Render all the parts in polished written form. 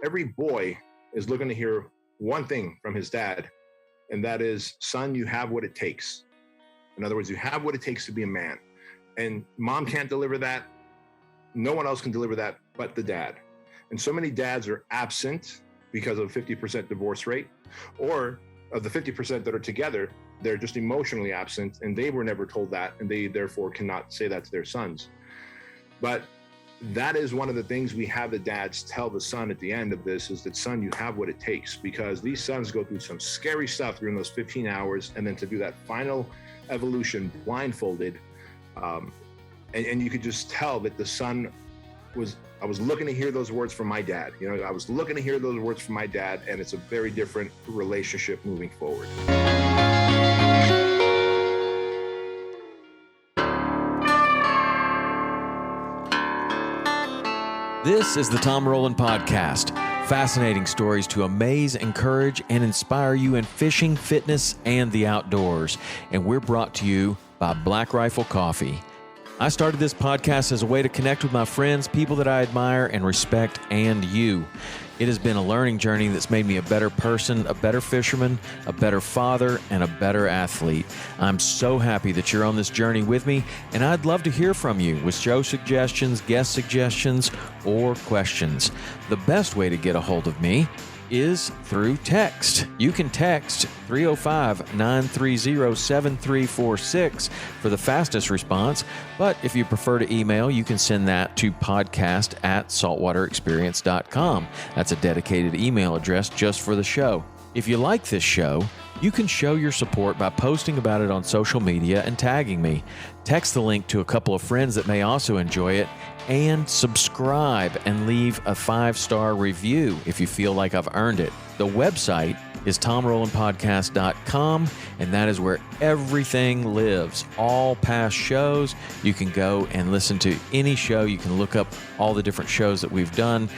every boy is looking to hear one thing from his dad, and that is, son, you have what it takes. In other words, you have what it takes to be a man. And mom can't deliver that. No one else can deliver that but the dad. And so many dads are absent because of 50% divorce rate, or of the 50% that are together, they're just emotionally absent, and they were never told that, and they therefore cannot say that to their sons. But that is one of the things we have the dads tell the son at the end of this, is that, son, you have what it takes, because these sons go through some scary stuff during those 15 hours, and then to do that final evolution blindfolded, and you could just tell that the son I was looking to hear those words from my dad. I was looking to hear those words from my dad, and it's a very different relationship moving forward. This is the Tom Rowland Podcast. Fascinating stories to amaze, encourage, and inspire you in fishing, fitness, and the outdoors. And we're brought to you by Black Rifle Coffee. I started this podcast as a way to connect with my friends, people that I admire and respect, and you. It has been a learning journey that's made me a better person, a better fisherman, a better father, and a better athlete. I'm so happy that you're on this journey with me, and I'd love to hear from you with show suggestions, guest suggestions, or questions. The best way to get a hold of me is through text. You can text 305-930-7346 for the fastest response, but if you prefer to email, you can send that to podcast@saltwaterexperience.com. That's a dedicated email address just for the show. If you like this show, you can show your support by posting about it on social media and tagging me. Text the link to a couple of friends that may also enjoy it, and subscribe and leave a 5-star review if you feel like I've earned it. The website is tomrowlandpodcast.com, and that is where everything lives. All past shows, you can go and listen to any show. You can look up all the different shows that we've done,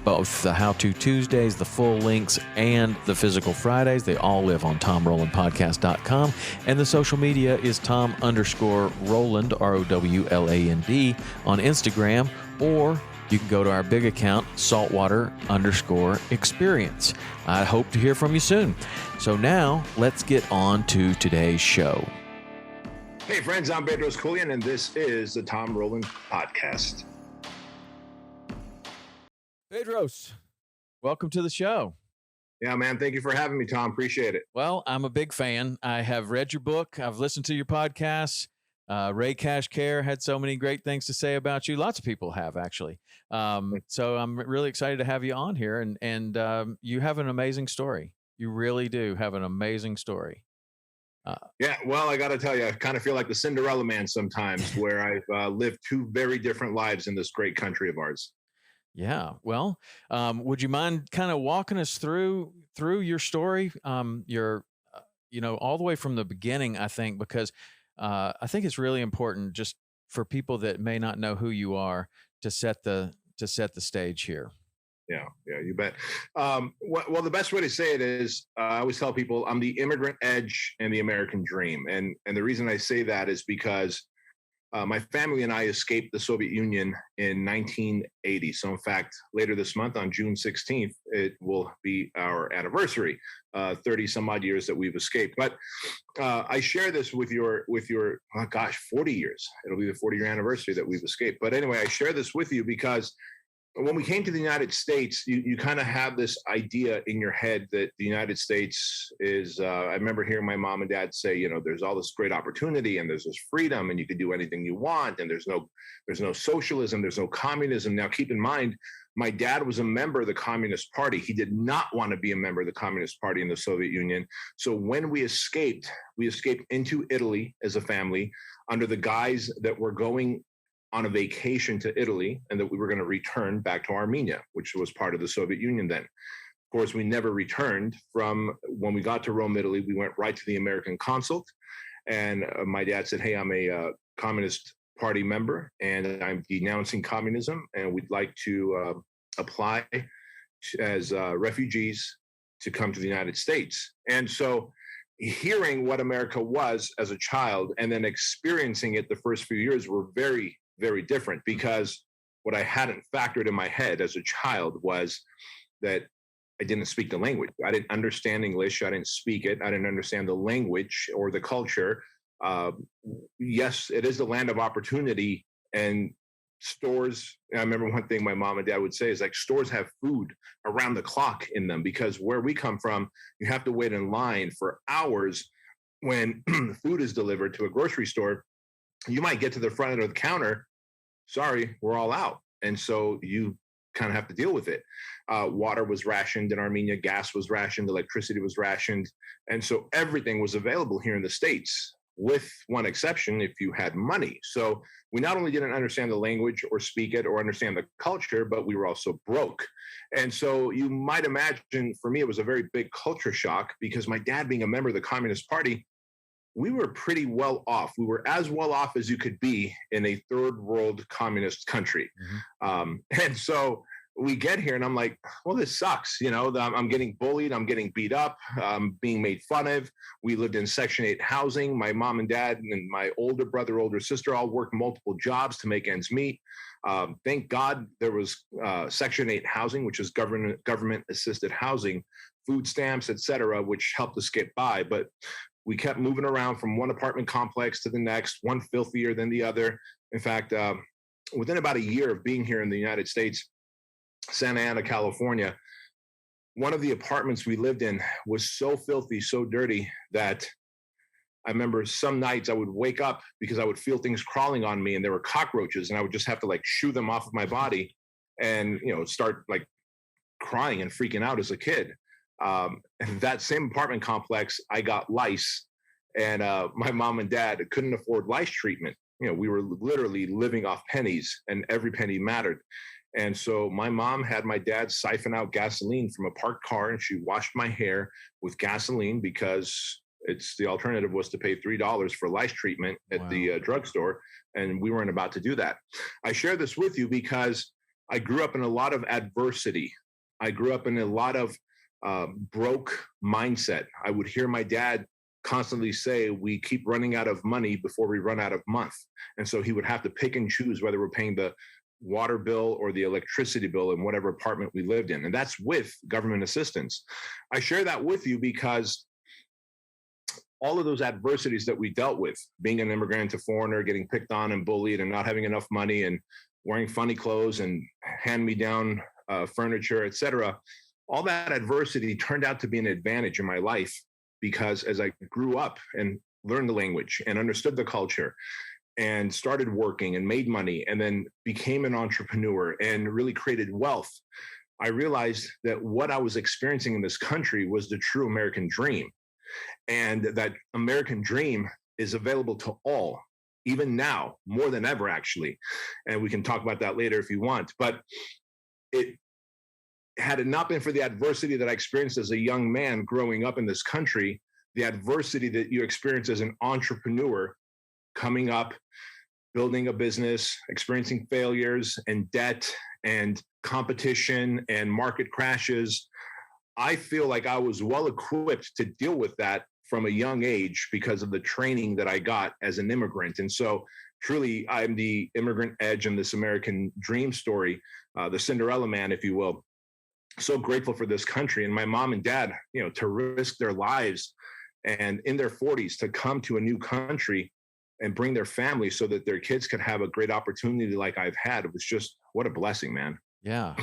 both the How To Tuesdays, the full links, and the physical Fridays. They all live on tomrowlandpodcast.com. And the social media is Tom_Rowland, ROWLAND, on Instagram, or you can go to our big account, Saltwater_experience. I hope to hear from you soon. So now let's get on to today's show. Hey friends, I'm Bedros Keuilian, and this is the Tom Rowland Podcast. Bedros, welcome to the show. Yeah, man. Thank you for having me, Tom. Appreciate it. Well, I'm a big fan. I have read your book. I've listened to your podcasts. Ray Kashkar had so many great things to say about you. Lots of people have, actually. So I'm really excited to have you on here. And you have an amazing story. You really do have an amazing story. Yeah, well, I got to tell you, I kind of feel like the Cinderella man sometimes, where I've lived two very different lives in this great country of ours. Yeah. Well, would you mind kind of walking us through your story, all the way from the beginning, I think, because I think it's really important just for people that may not know who you are to set the stage here. Yeah, you bet. Well, the best way to say it is, I always tell people I'm the immigrant edge and the American dream. And the reason I say that is because my family and I escaped the Soviet Union in 1980. So in fact, later this month on June 16th, it will be our anniversary, 30 some odd years that we've escaped. But I share this with your 40 years. It'll be the 40-year anniversary that we've escaped. But anyway, I share this with you because when we came to the United States, you kind of have this idea in your head that the United States is, I remember hearing my mom and dad say, there's all this great opportunity and there's this freedom and you can do anything you want. And there's no socialism, there's no communism. Now, keep in mind, my dad was a member of the Communist Party. He did not want to be a member of the Communist Party in the Soviet Union. So when we escaped into Italy as a family under the guise that we're going on a vacation to Italy and that we were going to return back to Armenia, which was part of the Soviet Union then. Of course, we never returned. From when we got to Rome, Italy, we went right to the American consulate. And my dad said, hey, I'm a Communist Party member and I'm denouncing communism. And we'd like to apply as refugees to come to the United States. And so hearing what America was as a child and then experiencing it the first few years were very, very different, because what I hadn't factored in my head as a child was that I didn't speak the language. I didn't understand English. I didn't speak it. I didn't understand the language or the culture. Uh, yes, it is the land of opportunity, and stores. I remember one thing my mom and dad would say is like stores have food around the clock in them, because where we come from, you have to wait in line for hours when food is delivered to a grocery store. You might get to the front of the counter. Sorry, we're all out. And so you kind of have to deal with it. Water was rationed in Armenia, gas was rationed, electricity was rationed. And so everything was available here in the States, with one exception, if you had money. So we not only didn't understand the language or speak it or understand the culture, but we were also broke. And so you might imagine, for me, it was a very big culture shock, because my dad being a member of the Communist Party, we were pretty well off. We were as well off as you could be in a third world communist country. And so we get here and I'm like, well, this sucks. You know, I'm getting bullied. I'm getting beat up. I'm being made fun of. We lived in Section 8 housing. My mom and dad and my older brother, older sister all worked multiple jobs to make ends meet. Thank God there was Section 8 housing, which is government assisted housing, food stamps, et cetera, which helped us get by. But we kept moving around from one apartment complex to the next, one filthier than the other. In fact, within about a year of being here in the United States, Santa Ana, California, one of the apartments we lived in was so filthy, so dirty that I remember some nights I would wake up because I would feel things crawling on me and there were cockroaches, and I would just have to like shoo them off of my body and, you know, start like crying and freaking out as a kid. And that same apartment complex, I got lice, and my mom and dad couldn't afford lice treatment. You know, we were literally living off pennies, and every penny mattered. And so my mom had my dad siphon out gasoline from a parked car, and she washed my hair with gasoline, because the alternative was to pay $3 for lice treatment at the drugstore, and we weren't about to do that. I share this with you because I grew up in a lot of adversity. I grew up in a lot of broke mindset. I would hear my dad constantly say, we keep running out of money before we run out of month. And so he would have to pick and choose whether we're paying the water bill or the electricity bill in whatever apartment we lived in. And that's with government assistance. I share that with you because all of those adversities that we dealt with, being an immigrant, a foreigner, getting picked on and bullied and not having enough money and wearing funny clothes and hand-me-down furniture, et cetera, all that adversity turned out to be an advantage in my life, because as I grew up and learned the language and understood the culture and started working and made money and then became an entrepreneur and really created wealth, I realized that what I was experiencing in this country was the true American dream. And that American dream is available to all, even now, more than ever, actually. And we can talk about that later if you want. But had it not been for the adversity that I experienced as a young man growing up in this country, the adversity that you experience as an entrepreneur coming up, building a business, experiencing failures and debt and competition and market crashes, I feel like I was well equipped to deal with that from a young age because of the training that I got as an immigrant. And so truly, I'm the immigrant edge in this American dream story, the Cinderella man, if you will. So grateful for this country, and my mom and dad, you know, to risk their lives and in their 40s to come to a new country and bring their family so that their kids could have a great opportunity like I've had. It was just, what a blessing, man. Yeah.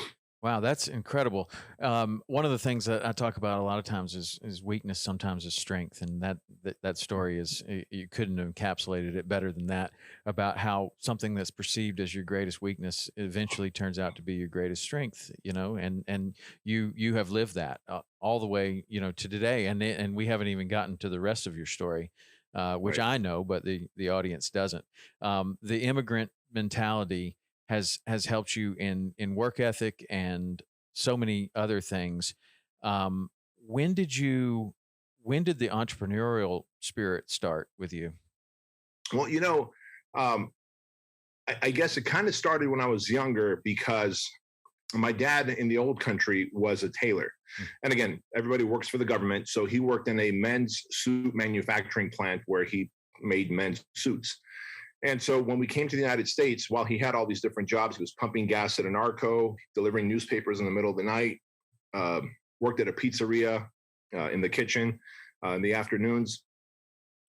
Wow, that's incredible. One of the things that I talk about a lot of times is weakness sometimes is strength, and that story is, you couldn't have encapsulated it better than that, about how something that's perceived as your greatest weakness eventually turns out to be your greatest strength. You know, and you have lived that all the way, you know, to today, and we haven't even gotten to the rest of your story, which I know, but the audience doesn't. The immigrant mentality has helped you in work ethic and so many other things. When did the entrepreneurial spirit start with you? Well, you know, I guess it kind of started when I was younger, because my dad in the old country was a tailor. And again, everybody works for the government. So he worked in a men's suit manufacturing plant where he made men's suits. And so when we came to the United States, while he had all these different jobs, he was pumping gas at an Arco, delivering newspapers in the middle of the night, worked at a pizzeria in the kitchen in the afternoons,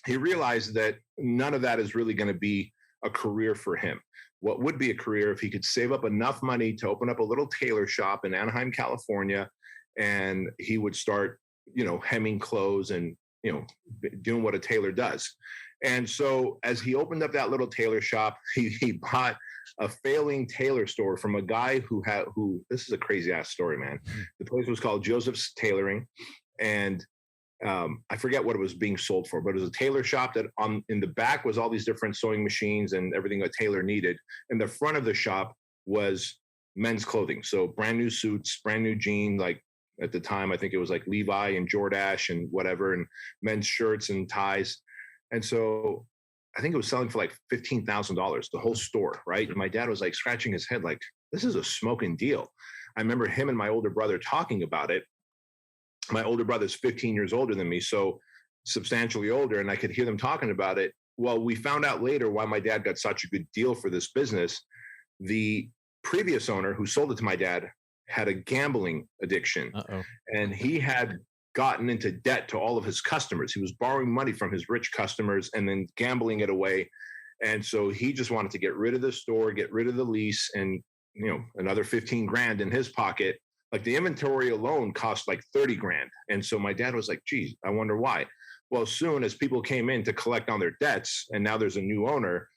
he realized that none of that is really going to be a career for him. What would be a career if he could save up enough money to open up a little tailor shop in Anaheim, California, and he would start, hemming clothes and, doing what a tailor does. And so as he opened up that little tailor shop, he bought a failing tailor store from a guy who this is a crazy ass story, man. The place was called Joseph's Tailoring. And I forget what it was being sold for, but it was a tailor shop that in the back was all these different sewing machines and everything a tailor needed. In the front of the shop was men's clothing. So brand new suits, brand new jeans, like at the time, I think it was like Levi and Jordache and whatever, and men's shirts and ties. And so I think it was selling for like $15,000, the whole store, right? And my dad was like scratching his head, like, this is a smoking deal. I remember him and my older brother talking about it. My older brother's 15 years older than me, so substantially older, and I could hear them talking about it. Well, we found out later why my dad got such a good deal for this business. The previous owner who sold it to my dad had a gambling addiction. And he had gotten into debt to all of his customers. He was borrowing money from his rich customers and then gambling it away. And so he just wanted to get rid of the store, get rid of the lease, and another 15 grand in his pocket. Like the inventory alone cost like 30 grand. And so my dad was like, geez, I wonder why. Well, soon as people came in to collect on their debts, and now there's a new owner,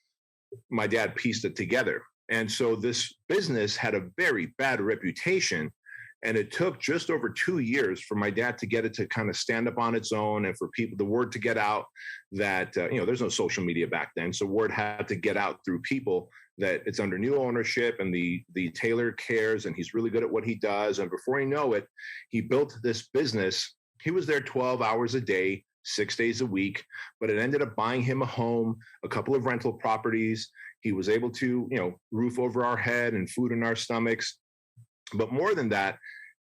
my dad pieced it together. And so this business had a very bad reputation. And it took just over 2 years for my dad to get it to kind of stand up on its own, and for the word to get out that, there's no social media back then. So word had to get out through people that it's under new ownership, and the tailor cares, and he's really good at what he does. And before you know it, he built this business. He was there 12 hours a day, 6 days a week, but it ended up buying him a home, a couple of rental properties. He was able to, roof over our head and food in our stomachs. But more than that,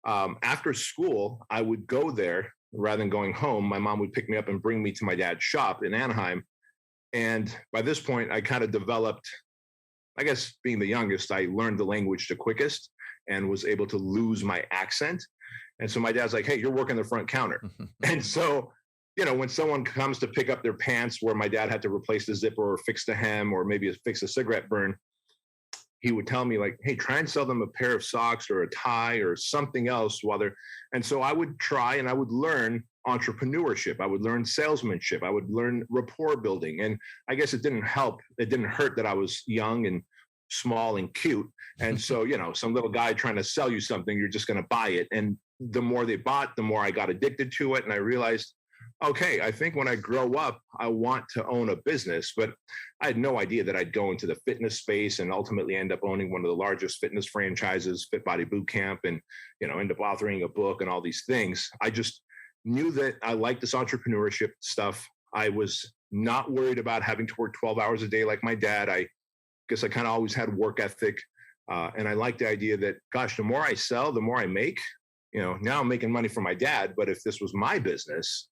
after school, I would go there rather than going home. My mom would pick me up and bring me to my dad's shop in Anaheim. And by this point, I kind of developed, I guess being the youngest, I learned the language the quickest and was able to lose my accent. And so my dad's like, hey, you're working the front counter. And so, when someone comes to pick up their pants where my dad had to replace the zipper or fix the hem or maybe fix a cigarette burn, he would tell me like, hey, try and sell them a pair of socks or a tie or something else and so I would try and I would learn entrepreneurship. I would learn salesmanship. I would learn rapport building. And I guess it didn't help. It didn't hurt that I was young and small and cute. And so, some little guy trying to sell you something, you're just going to buy it. And the more they bought, the more I got addicted to it. And I realized, okay, I think when I grow up, I want to own a business, but I had no idea that I'd go into the fitness space and ultimately end up owning one of the largest fitness franchises, Fit Body Boot Camp, and, end up authoring a book and all these things. I just knew that I liked this entrepreneurship stuff. I was not worried about having to work 12 hours a day like my dad. I guess I kind of always had work ethic. And I liked the idea that, gosh, the more I sell, the more I make. Now I'm making money for my dad, but if this was my business,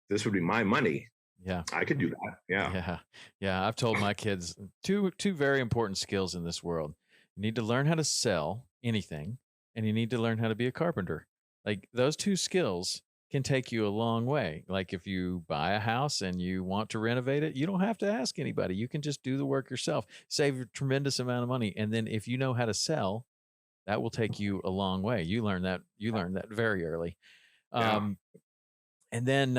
this would be my money. Yeah, I could do that. Yeah. I've told my kids two very important skills in this world. You need to learn how to sell anything, and you need to learn how to be a carpenter. Like those two skills can take you a long way. Like if you buy a house and you want to renovate it, you don't have to ask anybody. You can just do the work yourself, save a tremendous amount of money. And then if you know how to sell, that will take you a long way. You learn that very early. And then,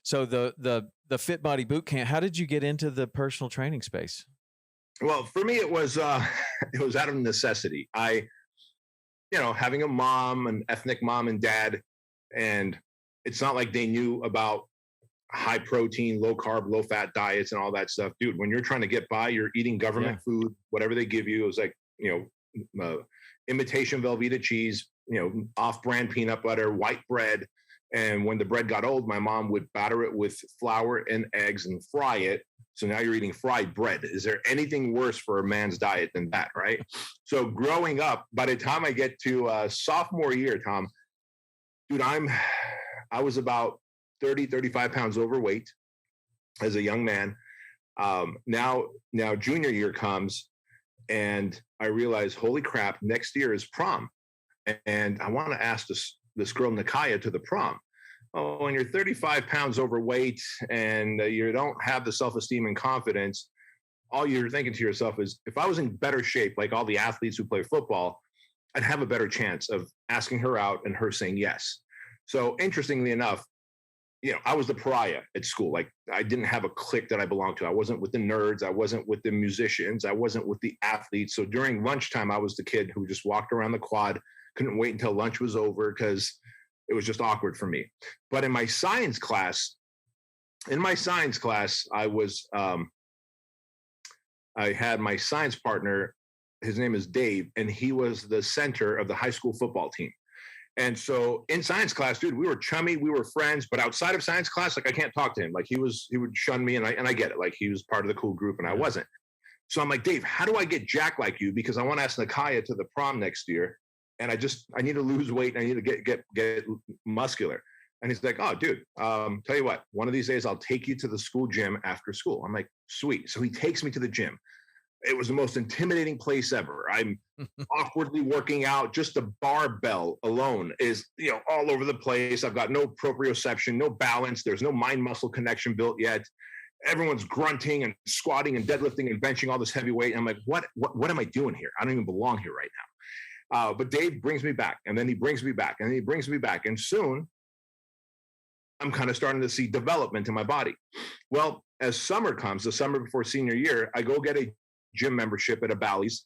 so the Fit Body Boot Camp, how did you get into the personal training space? Well, for me, it was out of necessity. Having a mom, an ethnic mom and dad, and it's not like they knew about high protein, low carb, low fat diets and all that stuff. Dude, when you're trying to get by, you're eating government food, whatever they give you. It was like, imitation Velveeta cheese, off-brand peanut butter, white bread. And when the bread got old, my mom would batter it with flour and eggs and fry it. So now you're eating fried bread. Is there anything worse for a man's diet than that, right? So growing up, by the time I get to sophomore year, Tom, dude, I was about 30, 35 pounds overweight as a young man. Now junior year comes and I realize, holy crap, next year is prom. And I want to ask this this girl, Nakaya, to the prom. Oh, when you're 35 pounds overweight and you don't have the self-esteem and confidence, all you're thinking to yourself is, if I was in better shape, like all the athletes who play football, I'd have a better chance of asking her out and her saying yes. So interestingly enough, I was the pariah at school. Like, I didn't have a clique that I belonged to. I wasn't with the nerds. I wasn't with the musicians. I wasn't with the athletes. So during lunchtime, I was the kid who just walked around the quad, couldn't wait until lunch was over because it was just awkward for me. But in my science class, I was, I had my science partner. His name is Dave, and he was the center of the high school football team. And so in science class, dude, we were chummy, we were friends, but outside of science class, like, I can't talk to him. Like, he would shun me, and I get it. Like, he was part of the cool group and I wasn't. So I'm like, Dave, how do I get jacked like you? Because I want to ask Nakaya to the prom next year. And I need to lose weight. And I need to get muscular. And he's like, oh, dude, tell you what, one of these days I'll take you to the school gym after school. I'm like, sweet. So he takes me to the gym. It was the most intimidating place ever. I'm awkwardly working out. Just the barbell alone is, all over the place. I've got no proprioception, no balance. There's no mind-muscle connection built yet. Everyone's grunting and squatting and deadlifting and benching all this heavy weight. And I'm like, what am I doing here? I don't even belong here right now. But Dave brings me back, and then he brings me back, and then he brings me back. And soon I'm kind of starting to see development in my body. Well, as summer comes, the summer before senior year, I go get a gym membership at a Bally's,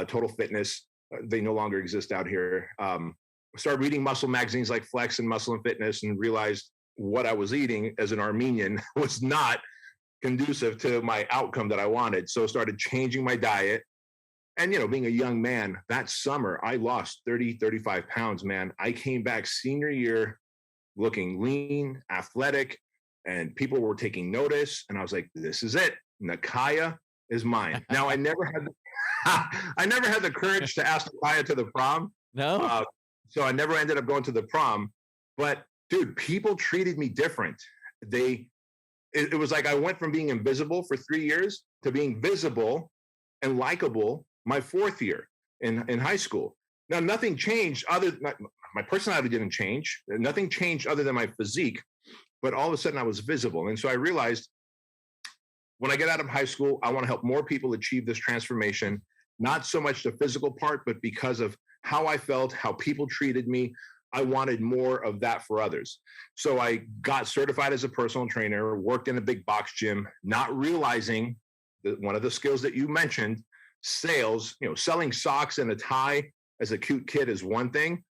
Total Fitness. They no longer exist out here. Started reading muscle magazines like Flex and Muscle and Fitness, and realized what I was eating as an Armenian was not conducive to my outcome that I wanted. So started changing my diet. And, being a young man, that summer, I lost 35 pounds, man. I came back senior year looking lean, athletic, and people were taking notice. And I was like, this is it. Nakaya is mine. Now, I never had the courage to ask Nakaya to the prom. No. So I never ended up going to the prom. But, dude, people treated me different. It was like I went from being invisible for 3 years to being visible and likable my 4th year in high school. Now, nothing changed my personality didn't change. Nothing changed other than my physique, but all of a sudden I was visible. And so I realized, when I get out of high school, I want to help more people achieve this transformation, not so much the physical part, but because of how I felt, how people treated me. I wanted more of that for others. So I got certified as a personal trainer, worked in a big box gym, not realizing that one of the skills that you mentioned, sales, selling socks and a tie as a cute kid is one thing.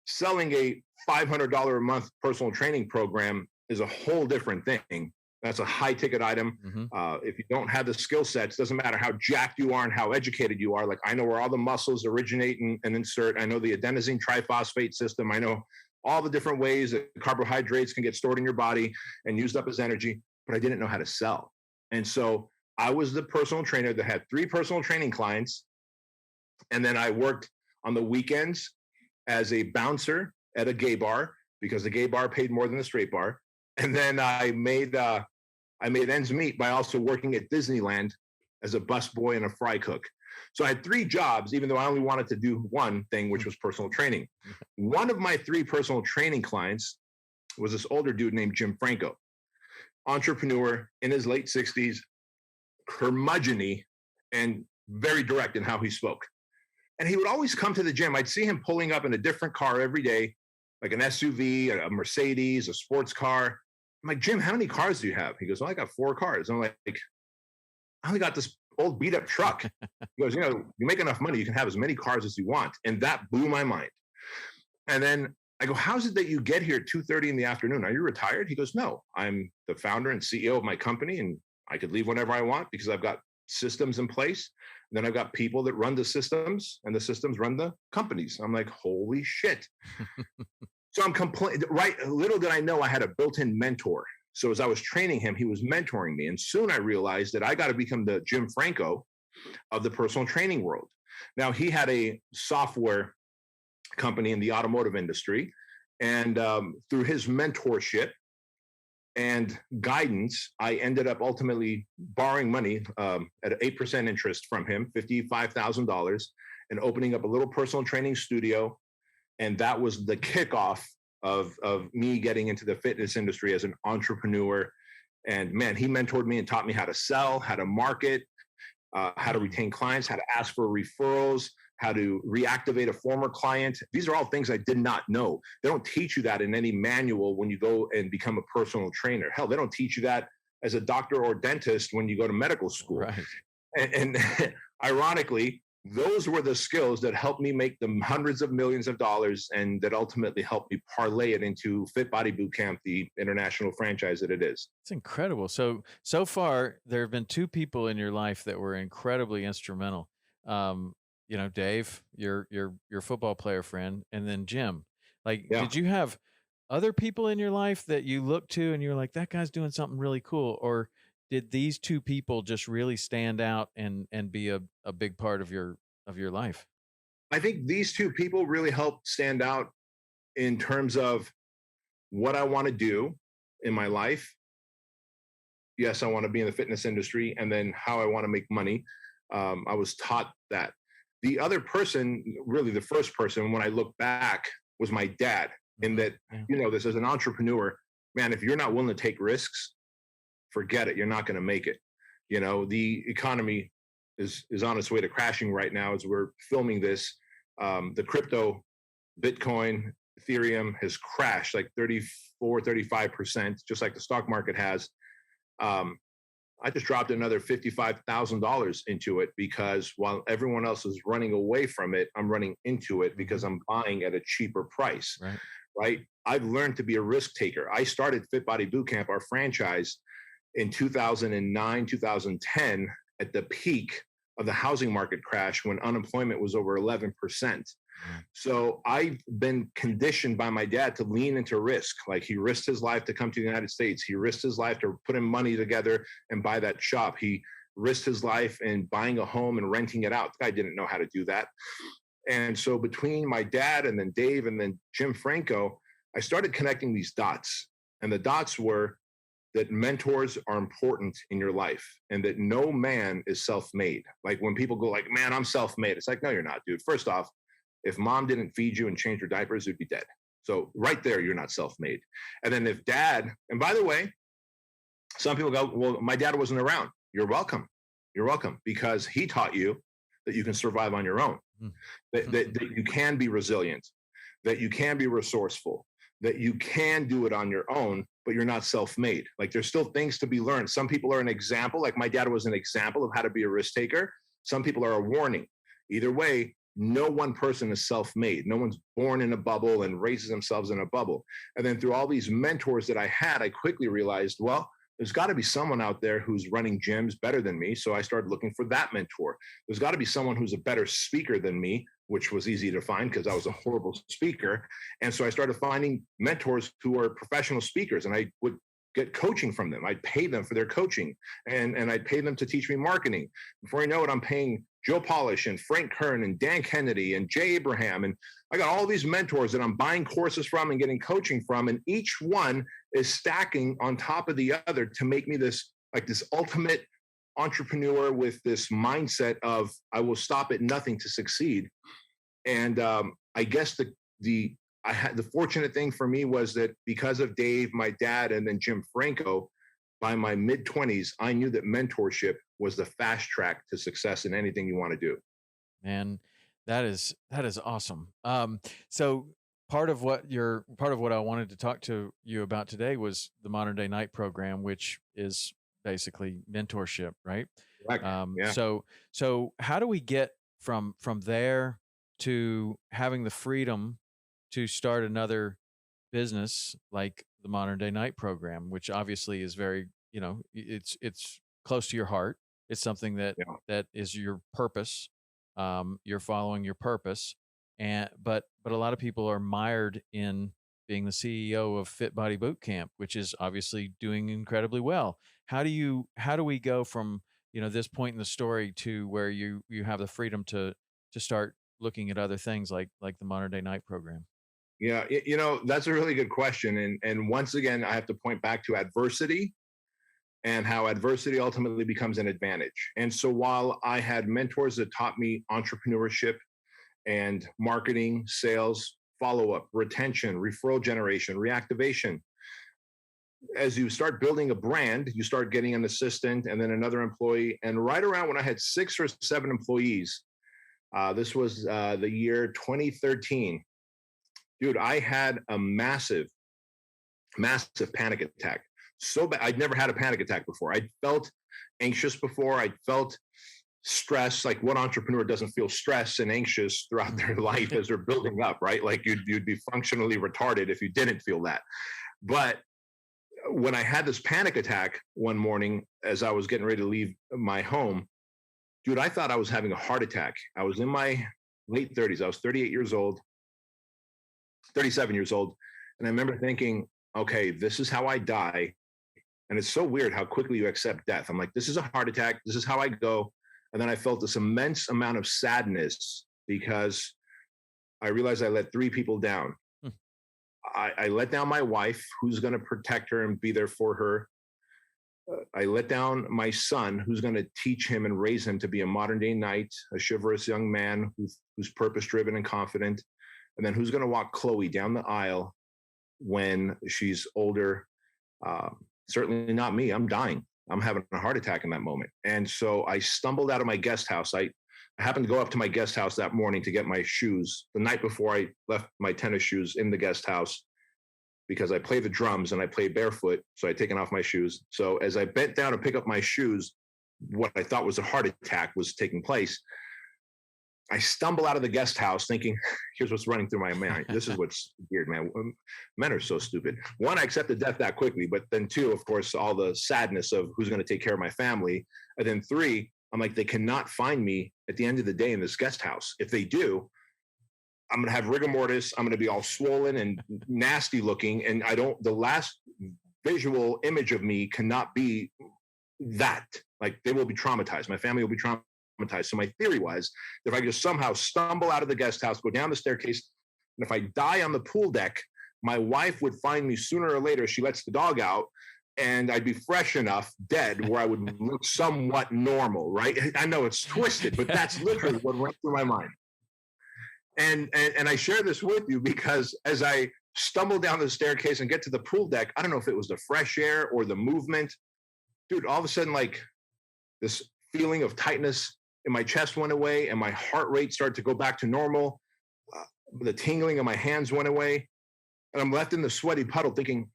Selling a $500 a month personal training program is a whole different thing. That's a high ticket item. Mm-hmm. If you don't have the skill sets, doesn't matter how jacked you are and how educated you are. Like, I know where all the muscles originate and insert. I know the adenosine triphosphate system. I know all the different ways that carbohydrates can get stored in your body and used up as energy, but I didn't know how to sell. And so I was the personal trainer that had 3 personal training clients. And then I worked on the weekends as a bouncer at a gay bar, because the gay bar paid more than the straight bar. And then I made ends meet by also working at Disneyland as a busboy and a fry cook. So I had 3 jobs, even though I only wanted to do one thing, which was personal training. One of my 3 personal training clients was this older dude named Jim Franco, entrepreneur in his late 60s, curmudgeon-y, and very direct in how he spoke. And he would always come to the gym. I'd see him pulling up in a different car every day, like an SUV, a Mercedes, a sports car. I'm like, Jim, how many cars do you have? He goes, well, I got 4 cars. I'm like, I only got this old beat up truck. He goes, you make enough money, you can have as many cars as you want. And that blew my mind. And then I go, how's it that you get here at 2:30 in the afternoon? Are you retired? He goes, no, I'm the founder and CEO of my company, and I could leave whenever I want because I've got systems in place. And then I've got people that run the systems, and the systems run the companies. I'm like, holy shit. So I'm right. Little did I know I had a built-in mentor. So as I was training him, he was mentoring me. And soon I realized that I got to become the Jim Franco of the personal training world. Now, he had a software company in the automotive industry. And through his mentorship and guidance, I ended up ultimately borrowing money at an 8% interest from him, $55,000, and opening up a little personal training studio. And that was the kickoff of me getting into the fitness industry as an entrepreneur. And man, he mentored me and taught me how to sell, how to market, how to retain clients, how to ask for referrals, how to reactivate a former client. These are all things I did not know. They don't teach you that in any manual when you go and become a personal trainer. Hell, they don't teach you that as a doctor or dentist when you go to medical school. Right. And ironically, those were the skills that helped me make the hundreds of millions of dollars and that ultimately helped me parlay it into Fit Body Bootcamp, the international franchise that it is. It's incredible. So far, there have been two people in your life that were incredibly instrumental. Dave, your football player friend, and then Jim. Like, Yeah. did you have other people in your life that you look to and you're like, that guy's doing something really cool? Or did these two people just really stand out and be a big part of your life? I think these two people really helped stand out in terms of what I want to do in my life. Yes, I want to be in the fitness industry, and then how I want to make money. I was taught that. The other person, really the first person, when I look back, was my dad. In that, this as an entrepreneur, man, if you're not willing to take risks, forget it. You're not going to make it. The economy is on its way to crashing right now as we're filming this. The crypto, Bitcoin, Ethereum has crashed like 35%, just like the stock market has. I just dropped another $55,000 into it because while everyone else is running away from it, I'm running into it because I'm buying at a cheaper price. Right? I've learned to be a risk taker. I started Fit Body Bootcamp, our franchise, in 2009, 2010, at the peak of the housing market crash when unemployment was over 11%. So I've been conditioned by my dad to lean into risk. Like, he risked his life to come to the United States. He risked his life to put in money together and buy that shop. He risked his life in buying a home and renting it out. The guy didn't know how to do that. And so between my dad and then Dave and then Jim Franco, I started connecting these dots. And the dots were that mentors are important in your life and that no man is self-made. Like, when people go like, man, I'm self-made. It's like, no, you're not, dude. First off, if mom didn't feed you and change your diapers, you'd be dead. So right there, you're not self-made. And then if dad, and by the way, some people go, well, my dad wasn't around. You're welcome. You're welcome, because he taught you that you can survive on your own, that you can be resilient, that you can be resourceful, that you can do it on your own, but you're not self-made. Like, there's still things to be learned. Some people are an example. Like, my dad was an example of how to be a risk taker. Some people are a warning. Either way, no one person is self-made. No one's born in a bubble and raises themselves in a bubble. And then through all these mentors that I had, I quickly realized, well, there's got to be someone out there who's running gyms better than me. So I started looking for that mentor. There's got to be someone who's a better speaker than me, which was easy to find because I was a horrible speaker. And so I started finding mentors who are professional speakers, and I would get coaching from them. I'd pay them for their coaching, and I'd pay them to teach me marketing. Before I know it, I'm paying Joe Polish and Frank Kern and Dan Kennedy and Jay Abraham. And I got all these mentors that I'm buying courses from and getting coaching from. And each one is stacking on top of the other to make me this ultimate entrepreneur with this mindset of I will stop at nothing to succeed. And I guess the fortunate thing for me was that because of Dave, my dad, and then Jim Franco, by my mid-20s, I knew that mentorship was the fast track to success in anything you want to do. Man, that is awesome. So part of what I wanted to talk to you about today was the Modern Day Night program, which is basically mentorship, right? Correct. Yeah. So how do we get from there to having the freedom to start another business like the Modern Day Night program, which obviously is very, it's close to your heart. It's something that is your purpose. You're following your purpose, but a lot of people are mired in being the CEO of Fit Body Bootcamp, which is obviously doing incredibly well. How do we go from this point in the story to where you have the freedom to start looking at other things like the Modern Day Night program? Yeah, that's a really good question. And once again, I have to point back to adversity and how adversity ultimately becomes an advantage. And so while I had mentors that taught me entrepreneurship and marketing, sales follow-up, retention, referral generation, reactivation. As you start building a brand, you start getting an assistant and then another employee. And right around when I had 6 or 7 employees, this was the year 2013. Dude, I had a massive panic attack. So bad. I'd never had a panic attack before. I'd felt anxious before. I'd felt stress. Like, what entrepreneur doesn't feel stress and anxious throughout their life as they're building up, right? Like, you'd be functionally retarded if you didn't feel that. But when I had this panic attack one morning as I was getting ready to leave my home, dude, I thought I was having a heart attack. I was in my late 30s. I was 38 years old, 37 years old. And I remember thinking, okay, this is how I die. And it's so weird how quickly you accept death. I'm like, this is a heart attack. This is how I go. And then I felt this immense amount of sadness because I realized I let 3 people down. I let down my wife, who's going to protect her and be there for her. I let down my son, who's going to teach him and raise him to be a modern day knight, a chivalrous young man who's purpose driven and confident. And then who's going to walk Chloe down the aisle when she's older. Certainly not me. I'm dying. I'm having a heart attack in that moment. And so I stumbled out of my guest house. I happened to go up to my guest house that morning to get my shoes. The night before, I left my tennis shoes in the guest house because I play the drums and I play barefoot. So I'd taken off my shoes. So as I bent down to pick up my shoes, what I thought was a heart attack was taking place. I stumble out of the guest house thinking, here's what's running through my mind. This is what's weird, man. Men are so stupid. 1, I accepted death that quickly, but then 2, of course, all the sadness of who's going to take care of my family. And then 3, I'm like, they cannot find me at the end of the day in this guest house. If they do, I'm going to have rigor mortis. I'm going to be all swollen and nasty looking. And the last visual image of me cannot be that. Like, they will be traumatized. My family will be traumatized. So my theory was, if I could just somehow stumble out of the guest house, go down the staircase, and if I die on the pool deck, my wife would find me sooner or later. She lets the dog out, and I'd be fresh enough dead where I would look somewhat normal, right? I know it's twisted, but that's literally what went through my mind. And I share this with you because as I stumble down the staircase and get to the pool deck, I don't know if it was the fresh air or the movement, dude, all of a sudden, like, this feeling of tightness in my chest went away and my heart rate started to go back to normal. The tingling of my hands went away. And I'm left in the sweaty puddle thinking,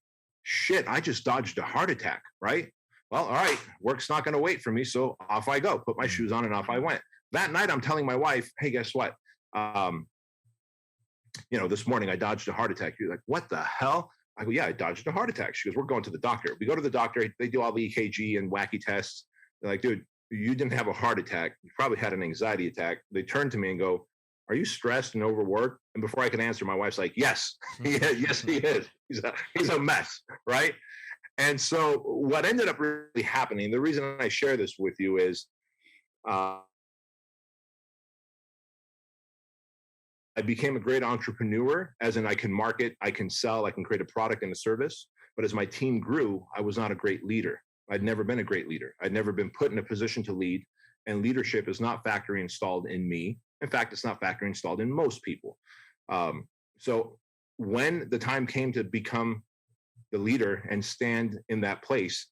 shit, I just dodged a heart attack, right? Well, all right, work's not going to wait for me. So off I go, put my shoes on and off I went. That night, I'm telling my wife, hey, guess what? This morning I dodged a heart attack. You're like, what the hell? I go, yeah, I dodged a heart attack. She goes, we're going to the doctor. We go to the doctor. They do all the EKG and wacky tests. They're like, dude, you didn't have a heart attack. You probably had an anxiety attack. They turn to me and go, are you stressed and overworked? And before I can answer, my wife's like, yes, yes, he is. He's a mess, right? And so what ended up really happening, the reason I share this with you is I became a great entrepreneur, as in I can market, I can sell, I can create a product and a service. But as my team grew, I was not a great leader. I'd never been a great leader. I'd never been put in a position to lead. And leadership is not factory installed in me. In fact, it's not factory installed in most people. So when the time came to become the leader and stand in that place,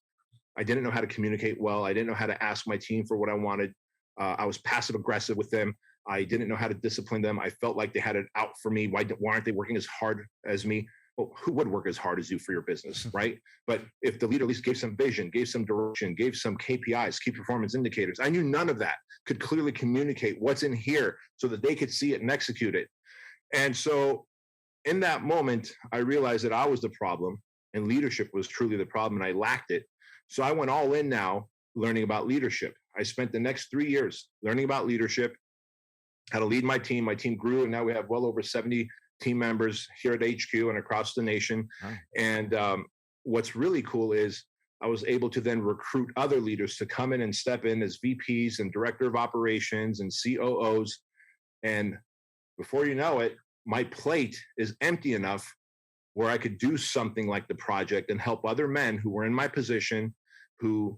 I didn't know how to communicate well. I didn't know how to ask my team for what I wanted. I was passive aggressive with them. I didn't know how to discipline them. I felt like they had it out for me. Why aren't they working as hard as me? Well, who would work as hard as you for your business, right? But if the leader at least gave some vision, gave some direction, gave some KPIs, key performance indicators, I knew none of that could clearly communicate what's in here so that they could see it and execute it. And so in that moment, I realized that I was the problem and leadership was truly the problem and I lacked it. So I went all in now learning about leadership. I spent the next 3 years learning about leadership, how to lead my team. My team grew, and now we have well over 70 team members here at HQ and across the nation. Right. And what's really cool is I was able to then recruit other leaders to come in and step in as VPs and director of operations and COOs. And before you know it, my plate is empty enough where I could do something like the project and help other men who were in my position, who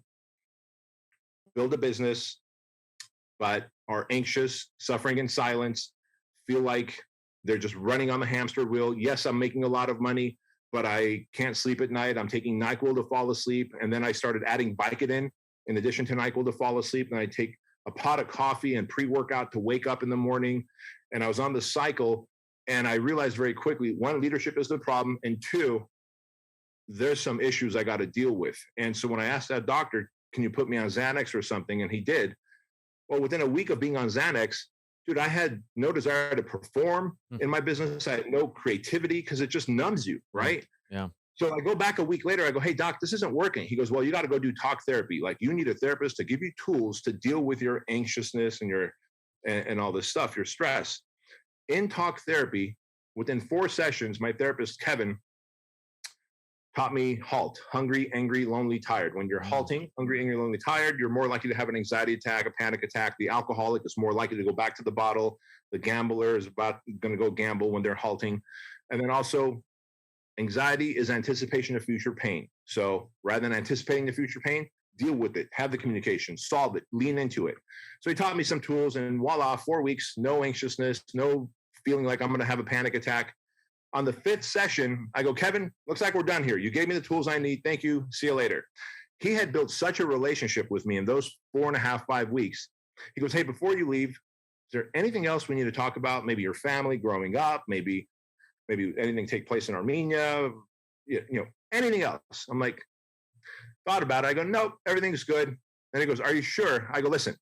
build a business, but are anxious, suffering in silence, feel like They're just running on the hamster wheel. Yes, I'm making a lot of money, but I can't sleep at night. I'm taking NyQuil to fall asleep. And then I started adding Vicodin in addition to NyQuil to fall asleep. And I take a pot of coffee and pre-workout to wake up in the morning. And I was on the cycle. And I realized very quickly, one, leadership is the problem. And two, there's some issues I got to deal with. And so when I asked that doctor, can you put me on Xanax or something? And he did. Well, within a week of being on Xanax, dude, I had no desire to perform in my business. I had no creativity because it just numbs you, right? Yeah. So I go back a week later. I go, hey, doc, this isn't working. He goes, well, you got to go do talk therapy. Like, you need a therapist to give you tools to deal with your anxiousness and your and all this stuff, your stress. In talk therapy, within 4 sessions, my therapist, Kevin, taught me HALT: hungry, angry, lonely, tired. When you're halting, hungry, angry, lonely, tired, you're more likely to have an anxiety attack, a panic attack. The alcoholic is more likely to go back to the bottle. The gambler is about going to go gamble when they're halting. And then also, anxiety is anticipation of future pain. So rather than anticipating the future pain, deal with it, have the communication, solve it, lean into it. So he taught me some tools, and voila, 4 weeks, no anxiousness, no feeling like I'm going to have a panic attack. On the 5th session, I go, Kevin, looks like we're done here. You gave me the tools I need. Thank you. See you later. He had built such a relationship with me in those 4.5, 5 weeks. He goes, hey, before you leave, is there anything else we need to talk about? Maybe your family growing up, maybe anything take place in Armenia, anything else. I'm like, thought about it. I go, nope, everything's good. And he goes, are you sure? I go, listen,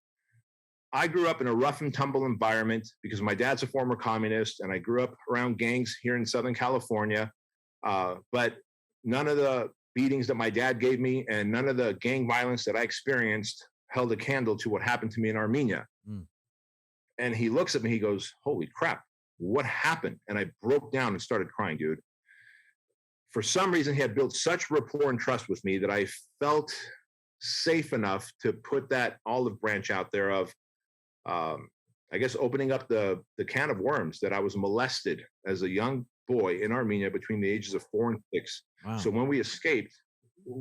I grew up in a rough and tumble environment because my dad's a former communist, and I grew up around gangs here in Southern California. But none of the beatings that my dad gave me and none of the gang violence that I experienced held a candle to what happened to me in Armenia. And he looks at me, he goes, holy crap, what happened? And I broke down and started crying, dude. For some reason, he had built such rapport and trust with me that I felt safe enough to put that olive branch out there of, I guess, opening up the can of worms that I was molested as a young boy in Armenia between the ages of 4 and 6. Wow. So when we escaped,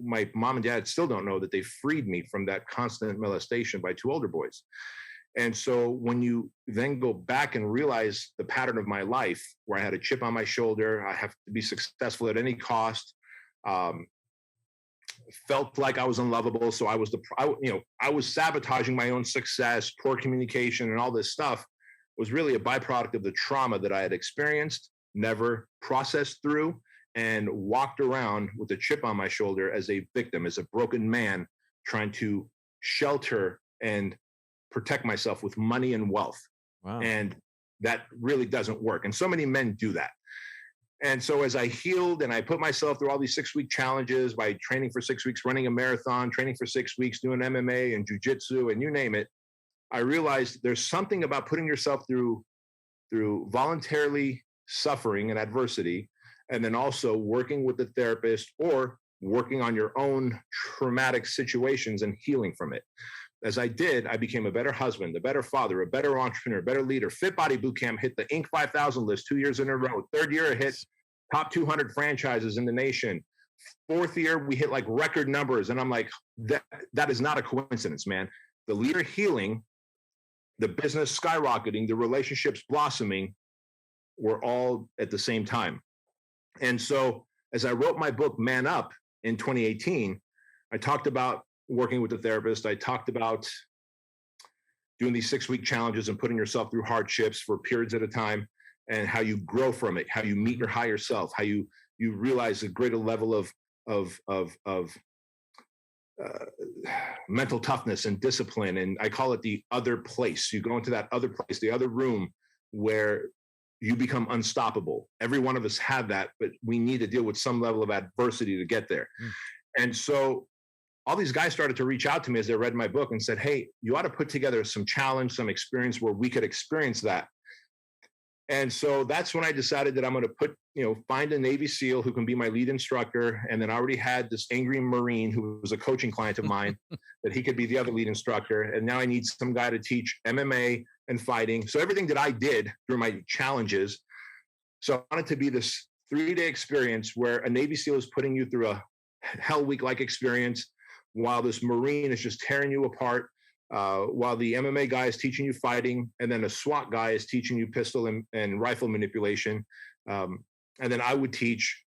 my mom and dad still don't know that they freed me from that constant molestation by 2 older boys. And so when you then go back and realize the pattern of my life, where I had a chip on my shoulder, I have to be successful at any cost, felt like I was unlovable. So I was sabotaging my own success, poor communication, and all this stuff was really a byproduct of the trauma that I had experienced, never processed through, and walked around with a chip on my shoulder as a victim, as a broken man trying to shelter and protect myself with money and wealth. Wow. And that really doesn't work. And so many men do that. And so as I healed and I put myself through all these 6-week challenges by training for 6 weeks, running a marathon, training for 6 weeks, doing MMA and jujitsu and you name it, I realized there's something about putting yourself through voluntarily suffering and adversity, and then also working with the therapist or working on your own traumatic situations and healing from it. As I did, I became a better husband, a better father, a better entrepreneur, a better leader. Fit Body Bootcamp hit the Inc. 5000 list 2 years in a row. 3rd year, it hit top 200 franchises in the nation. 4th year, we hit like record numbers. And I'm like, that is not a coincidence, man. The leader healing, the business skyrocketing, the relationships blossoming were all at the same time. And so as I wrote my book, Man Up, in 2018, I talked about working with the therapist. I talked about doing these 6-week challenges and putting yourself through hardships for periods at a time, and how you grow from it, how you meet your higher self, how you realize a greater level of mental toughness and discipline. And I call it the other place. You go into that other place, the other room, where you become unstoppable. Every one of us have that, but we need to deal with some level of adversity to get there. And so all these guys started to reach out to me as they read my book and said, hey, you ought to put together some challenge, some experience where we could experience that. And so that's when I decided that I'm going to find a Navy SEAL who can be my lead instructor. And then I already had this angry Marine who was a coaching client of mine that he could be the other lead instructor. And now I need some guy to teach MMA and fighting. So everything that I did through my challenges. So I wanted to be this 3-day experience where a Navy SEAL is putting you through a hell week-like experience, while this Marine is just tearing you apart, while the MMA guy is teaching you fighting, and then a SWAT guy is teaching you pistol and rifle manipulation. And then I would teach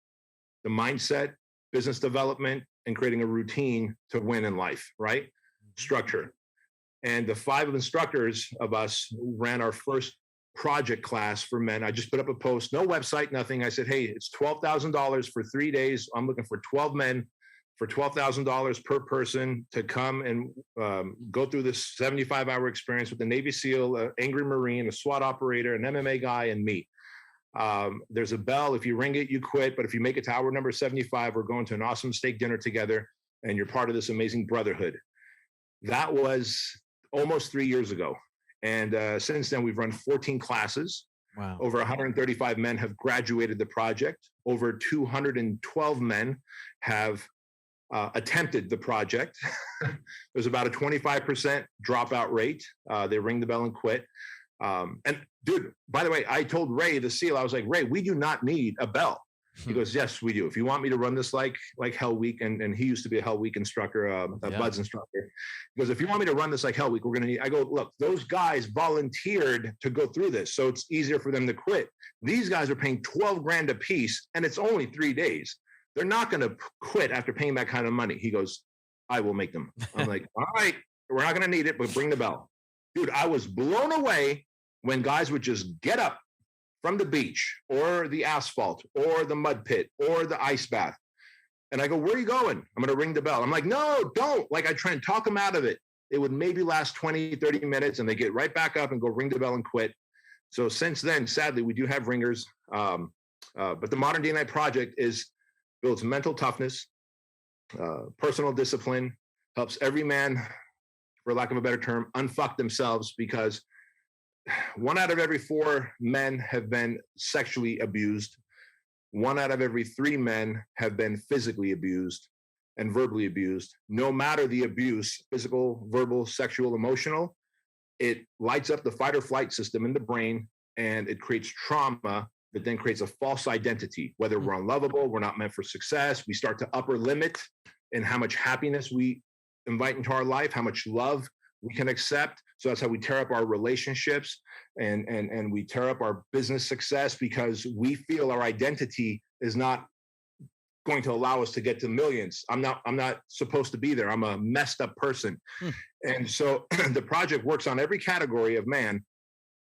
the mindset, business development, and creating a routine to win in life, right? Structure. And the 5 instructors of us ran our first project class for men. I just put up a post, no website, nothing. I said, hey, it's $12,000 for 3 days. I'm looking for 12 men for $12,000 per person to come and go through this 75-hour experience with the Navy SEAL, an angry Marine, a SWAT operator, an MMA guy, and me. There's a bell. If you ring it, you quit. But if you make it to hour number 75, we're going to an awesome steak dinner together, and you're part of this amazing brotherhood. That was almost 3 years ago. And since then, we've run 14 classes. Wow. Over 135 men have graduated the project. Over 212 men have attempted the project. There's about a 25% dropout rate. They ring the bell and quit. And dude, by the way, I told Ray, the SEAL, I was like, Ray, we do not need a bell. He goes, yes, we do. If you want me to run this like Hell Week, and he used to be a Hell Week instructor, Bud's instructor. He goes, if you want me to run this like Hell Week, we're going to need, I go, look, those guys volunteered to go through this, so it's easier for them to quit. These guys are paying 12 grand a piece, and it's only 3 days. They're not going to quit after paying that kind of money. He goes, I will make them. I'm like, all right, we're not going to need it, but bring the bell. Dude, I was blown away when guys would just get up from the beach or the asphalt or the mud pit or the ice bath. And I go, where are you going? I'm going to ring the bell. I'm like, no, don't. Like, I try and talk them out of it. It would maybe last 20, 30 minutes, and they get right back up and go ring the bell and quit. So since then, sadly, we do have ringers. But the Modern Day Night Project builds mental toughness, personal discipline, helps every man, for lack of a better term, unfuck themselves, because 1 out of every 4 men have been sexually abused. 1 out of every 3 men have been physically abused and verbally abused. No matter the abuse, physical, verbal, sexual, emotional, it lights up the fight or flight system in the brain, and it creates trauma that then creates a false identity. Whether we're unlovable, we're not meant for success, we start to upper limit in how much happiness we invite into our life, how much love we can accept. So that's how we tear up our relationships, and we tear up our business success, because we feel our identity is not going to allow us to get to millions. I'm not supposed to be there. I'm a messed up person. And so the project works on every category of man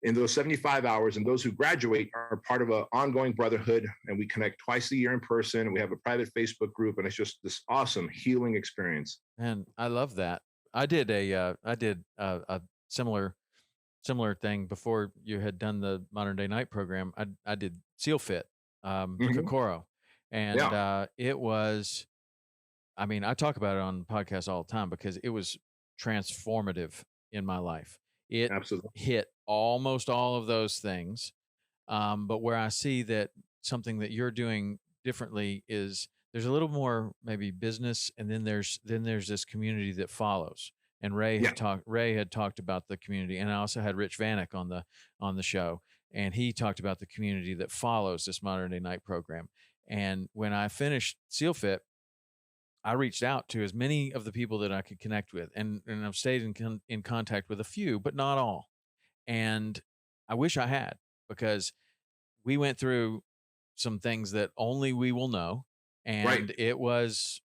in those 75 hours, and those who graduate are part of an ongoing brotherhood, and we connect twice a year in person, and we have a private Facebook group, and it's just this awesome healing experience. And I love that. I did a similar thing before you had done the Modern Day Night program. I did SEAL Fit, Kokoro, and it was, I mean, I talk about it on the podcast all the time because it was transformative in my life. It Absolutely hit almost all of those things, but where I see that something that you're doing differently is there's a little more maybe business, and then there's this community that follows. And Ray had talked about the community, and I also had Rich Vanek on the show, and he talked about the community that follows this Modern Day Night program. And when I finished SEAL Fit, I reached out to as many of the people that I could connect with, and I've stayed in contact with a few, but not all. And I wish I had, because we went through some things that only we will know. And it was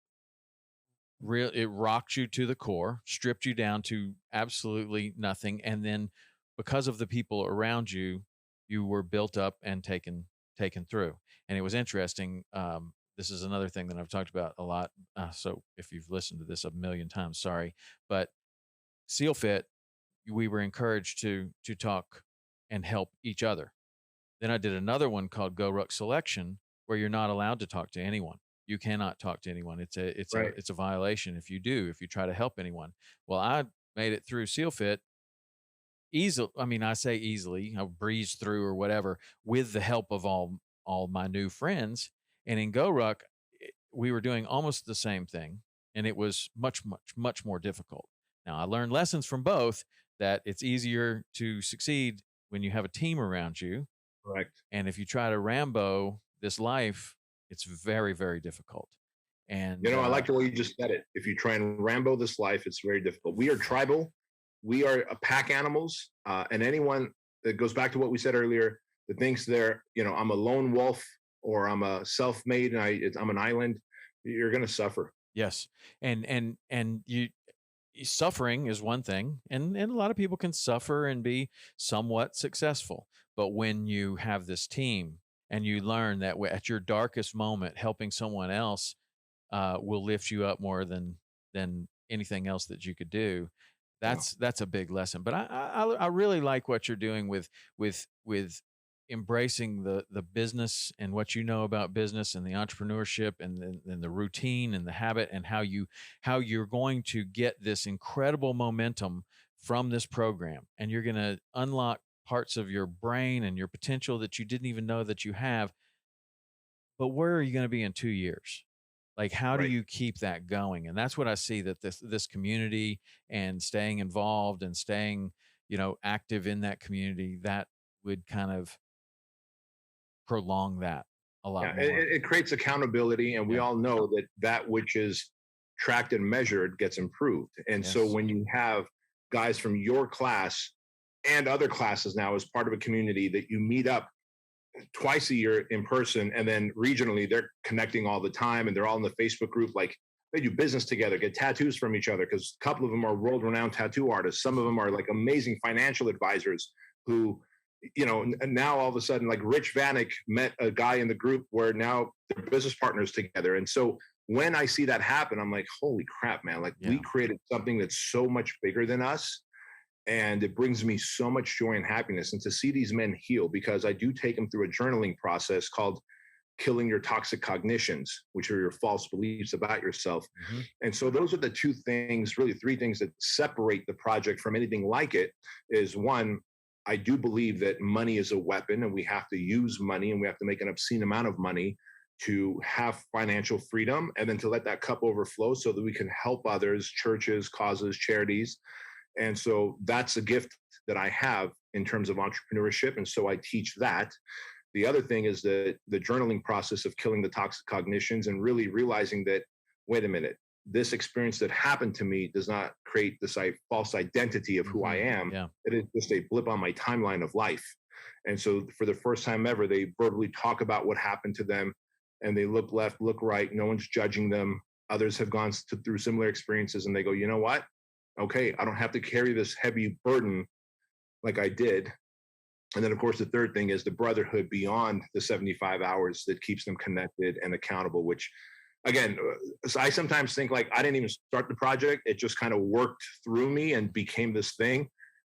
real. It rocked you to the core, stripped you down to absolutely nothing. And then because of the people around you, you were built up and taken through. And it was interesting. This is another thing that I've talked about a lot. So if you've listened to this a million times, sorry, but SEAL Fit, we were encouraged to talk and help each other. Then I did another one called Go Ruck Selection, where you're not allowed to talk to anyone. You cannot talk to anyone. It's a violation if you try to help anyone. Well, I made it through SEAL Fit easily. I mean, I say easily, I breezed through or whatever, with the help of all my new friends. And in Go Ruck, we were doing almost the same thing, and it was much, much, much more difficult. Now, I learned lessons from both, that it's easier to succeed when you have a team around you. Correct. And if you try to Rambo this life, it's very, very difficult. And I like the way you just said it. If you try and Rambo this life, it's very difficult. We are tribal. we are a pack animals, and anyone that goes back to what we said earlier that thinks I'm a lone wolf or I'm a self-made and I'm an island, you're going to suffer. Yes. And you suffering is one thing, and a lot of people can suffer and be somewhat successful. But when you have this team and you learn that at your darkest moment, helping someone else will lift you up more than anything else that you could do. Yeah. That's a big lesson. But I really like what you're doing with embracing the business and what you know about business and the entrepreneurship and the routine and the habit, and how you're going to get this incredible momentum from this program, and you're going to unlock parts of your brain and your potential that you didn't even know that you have. But where are you going to be in 2 years? Like, how do Right. you keep that going? And that's what I see, that this community and staying involved and staying, active in that community, that would kind of prolong that a lot Yeah, more. it creates accountability, and we Yeah. all know that which is tracked and measured gets improved. And so Yes. when you have guys from your class and other classes now as part of a community that you meet up twice a year in person, and then regionally they're connecting all the time, and they're all in the Facebook group, like they do business together, get tattoos from each other, because a couple of them are world-renowned tattoo artists. Some of them are like amazing financial advisors who, and now all of a sudden, like Rich Vanek met a guy in the group where now they're business partners together. And so when I see that happen, I'm like, holy crap, man, like we Yeah. created something that's so much bigger than us. And it brings me so much joy and happiness. And to see these men heal, because I do take them through a journaling process called killing your toxic cognitions, which are your false beliefs about yourself. Mhm. And so those are the two things, really three things, that separate the project from anything like it. Is one, I do believe that money is a weapon, and we have to use money, and we have to make an obscene amount of money to have financial freedom, and then to let that cup overflow so that we can help others, churches, causes, charities. And so that's a gift that I have in terms of entrepreneurship. And so I teach that. The other thing is the journaling process of killing the toxic cognitions and really realizing that, wait a minute, this experience that happened to me does not create this false identity of who I am. Yeah. It is just a blip on my timeline of life. And so for the first time ever, they verbally talk about what happened to them, and they look left, look right. No one's judging them. Others have gone through similar experiences, and they go, you know what? Okay, I don't have to carry this heavy burden like I did. And then, of course, the third thing is the brotherhood beyond the 75 hours that keeps them connected and accountable, which, again, I sometimes think like I didn't even start the project. It just kind of worked through me and became this thing.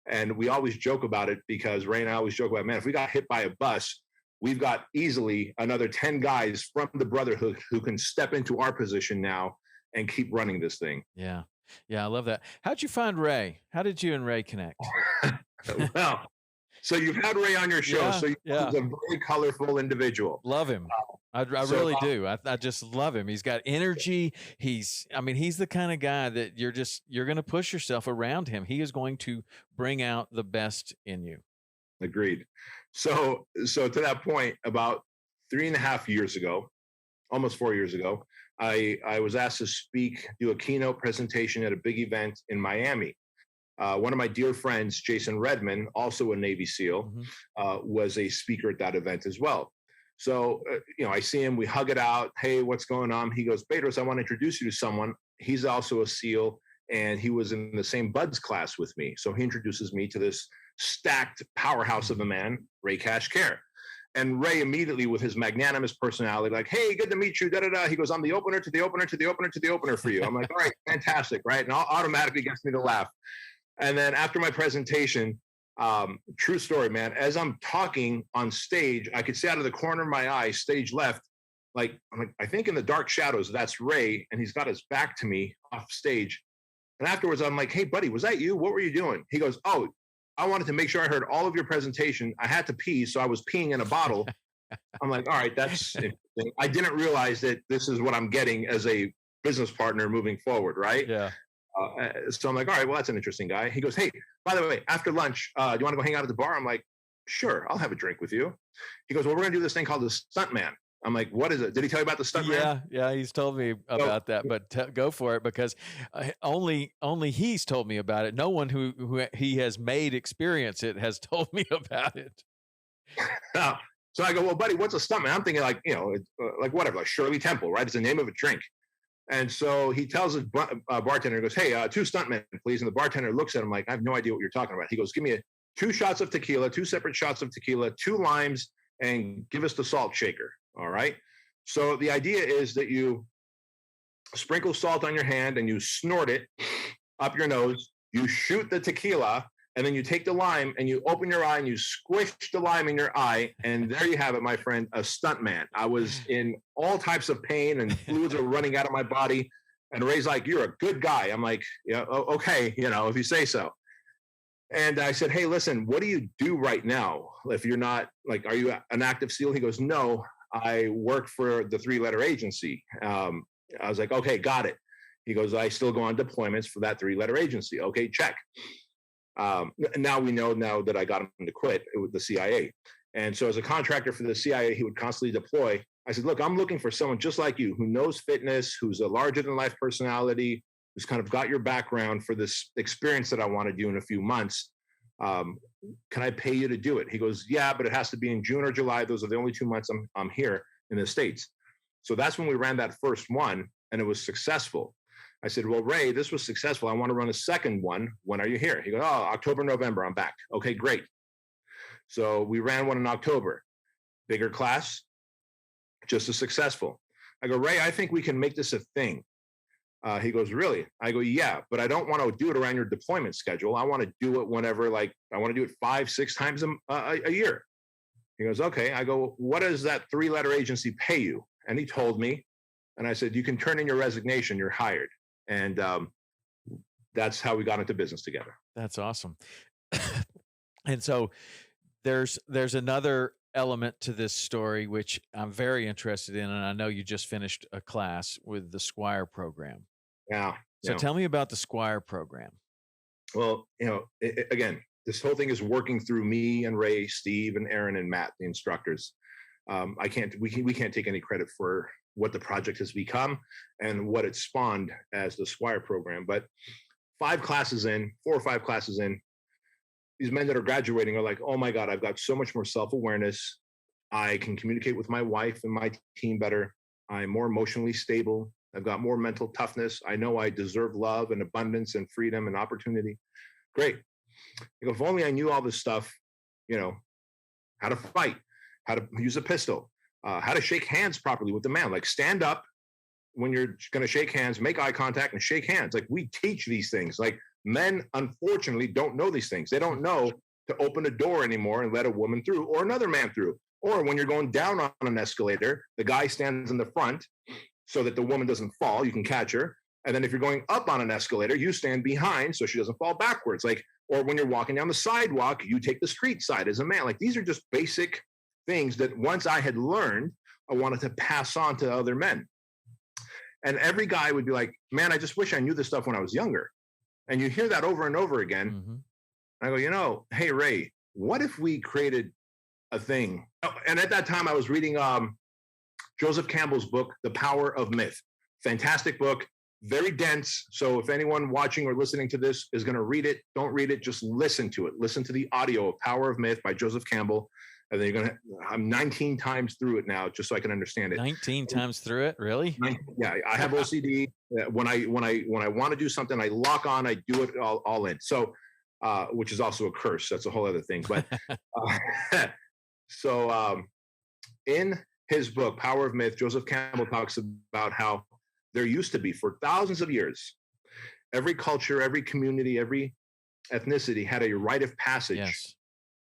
And we always joke about it, because Ray and I always joke about, man, if we got hit by a bus, we've got easily another 10 guys from the brotherhood who can step into our position now and keep running this thing. Yeah. Yeah. I love that. How'd you find Ray? How did you and Ray connect? Well, so you've had Ray on your show, Yeah, so he's yeah. a very colorful individual. Love him. I So, really do. I just love him. He's got energy. He's the kind of guy that you're going to push yourself around him. He is going to bring out the best in you. Agreed. So to that point, about 3.5 years ago, almost 4 years ago, I was asked to do a keynote presentation at a big event in Miami. One of my dear friends, Jason Redman, also a Navy SEAL, was a speaker at that event as well. So, I see him, we hug it out. Hey, what's going on? He goes, Bedros, I want to introduce you to someone. He's also a SEAL, and he was in the same BUDS class with me. So he introduces me to this stacked powerhouse of a man, Ray Kashkar. And Ray immediately, with his magnanimous personality, like, hey, good to meet you, da-da-da. He goes, I'm the opener to the opener to the opener to the opener for you. I'm like, all right, fantastic, right? And automatically gets me to laugh. And then after my presentation, true story, man, as I'm talking on stage, I could see out of the corner of my eye, stage left, I'm like, I think in the dark shadows, that's Ray, and he's got his back to me off stage. And afterwards, I'm like, hey, buddy, was that you? What were you doing? He goes, oh, I wanted to make sure I heard all of your presentation. I had to pee, so I was peeing in a bottle. I'm like, all right, that's interesting. I didn't realize that this is what I'm getting as a business partner moving forward, right? Yeah. So I'm like, all right, well, that's an interesting guy. He goes, hey, by the way, after lunch, do you want to go hang out at the bar? I'm like, sure, I'll have a drink with you. He goes, well, we're going to do this thing called the stunt man. I'm like, what is it? Did he tell you about the stuntman? Yeah, he's told me about that, but go for it, because only he's told me about it. No one who he has made experience it has told me about it. So I go, well, buddy, what's a stuntman? I'm thinking like, like whatever, like Shirley Temple, right? It's the name of a drink. And so he tells his bartender, he goes, hey, 2 stuntmen, please. And the bartender looks at him like, I have no idea what you're talking about. He goes, give me 2 shots of tequila, 2 separate shots of tequila, 2 limes, and give us the salt shaker. All right. So the idea is that you sprinkle salt on your hand and you snort it up your nose. You shoot the tequila, and then you take the lime and you open your eye and you squish the lime in your eye. And there you have it, my friend, a stuntman. I was in all types of pain and fluids are running out of my body. And Ray's like, you're a good guy. I'm like, yeah, okay, if you say so. And I said, hey, listen, what do you do right now? If you're not, like, are you an active SEAL? He goes, no, I work for the 3-letter agency. I was like, okay, got it. He goes, I still go on deployments for that 3-letter agency. Okay, check. Now we know that I got him to quit with the CIA. And so as a contractor for the CIA, he would constantly deploy. I said, look, I'm looking for someone just like you who knows fitness, who's a larger than life personality, who's kind of got your background for this experience that I want to do in a few months. Can I pay you to do it? He goes, yeah, but it has to be in June or July. Those are the only 2 months I'm here in the States. So that's when we ran that first one, and it was successful. I said, well, Ray, this was successful. I want to run a second one. When are you here? He goes, oh, October, November, I'm back. Okay, great. So we ran one in October. Bigger class, just as successful. I go, Ray, I think we can make this a thing. He goes, really? I go, yeah, but I don't want to do it around your deployment schedule. I want to do it whenever, like, I want to do it 5-6 times a year. He goes, okay. I go, what does that 3-letter agency pay you? And he told me, and I said, you can turn in your resignation. You're hired. And that's how we got into business together. That's awesome. And so there's another element to this story, which I'm very interested in. And I know you just finished a class with the Squire Program. Yeah. So tell me about the Squire Program. Well, again, this whole thing is working through me and Ray, Steve, and Aaron and Matt, the instructors. We can't take any credit for what the project has become and what it spawned as the Squire Program. But 4 or 5 classes in, these men that are graduating are like, oh my God, I've got so much more self-awareness. I can communicate with my wife and my team better. I'm more emotionally stable. I've got more mental toughness. I know I deserve love and abundance and freedom and opportunity. Great. If only I knew all this stuff, how to fight, how to use a pistol, how to shake hands properly with the man, like stand up when you're going to shake hands, make eye contact and shake hands. Like, we teach these things. Like, men, unfortunately, don't know these things. They don't know to open a door anymore and let a woman through or another man through. Or when you're going down on an escalator, the guy stands in the front so that the woman doesn't fall. You can catch her. And then if you're going up on an escalator, you stand behind so she doesn't fall backwards. Like, or when you're walking down the sidewalk, you take the street side as a man. Like, these are just basic things that once I had learned, I wanted to pass on to other men. And every guy would be like, man, I just wish I knew this stuff when I was younger. And you hear that over and over again. Mm-hmm. I go, hey, Ray, what if we created a thing? Oh, and at that time, I was reading Joseph Campbell's book, The Power of Myth. Fantastic book, very dense. So if anyone watching or listening to this is going to read it, don't read it, just listen to it. Listen to the audio of Power of Myth by Joseph Campbell. And then I'm 19 times through it now, just so I can understand it. 19 times through it, really? Yeah, I have OCD. When I want to do something, I lock on, I do it all in. So, which is also a curse. That's a whole other thing. But in his book, Power of Myth, Joseph Campbell talks about how there used to be, for thousands of years, every culture, every community, every ethnicity had a rite of passage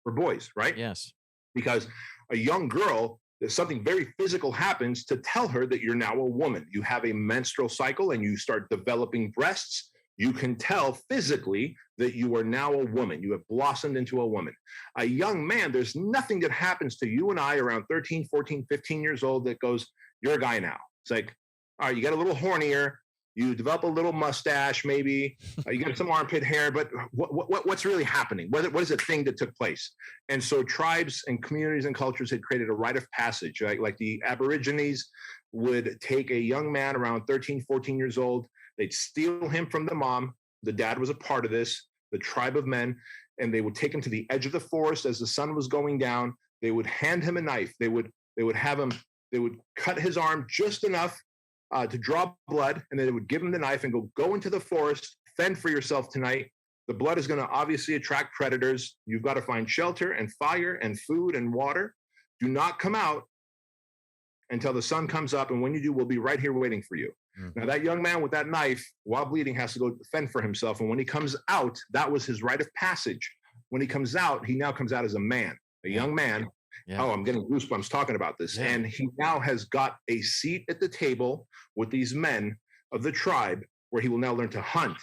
for boys, right? Yes. Because a young girl, something very physical happens to tell her that you're now a woman. You have a menstrual cycle and you start developing breasts. You can tell physically that you are now a woman. You have blossomed into a woman. A young man, there's nothing that happens to you and I around 13, 14, 15 years old that goes, you're a guy now. It's like, all right, you get a little hornier, You develop a little mustache, maybe you got some armpit hair, but what's really happening? What is the thing that took place? And so tribes and communities and cultures had created a rite of passage, right? Like the Aborigines would take a young man around 13, 14 years old. They'd steal him from the mom. The dad was a part of this, the tribe of men, and they would take him to the edge of the forest as the sun was going down. They would hand him a knife. They would cut his arm just enough to draw blood, and then they would give him the knife and go into the forest, fend for yourself tonight. The blood is going to obviously attract predators. You've got to find shelter and fire and food and water. Do not come out until the sun comes up, and when you do, we'll be right here waiting for you. Mm-hmm. Now, that young man with that knife, while bleeding, has to go fend for himself, and when he comes out, that was his rite of passage. When he comes out, he now comes out as a man, a young man. Yeah. Oh, I'm getting goosebumps talking about this. Yeah. And he now has got a seat at the table with these men of the tribe where he will now learn to hunt,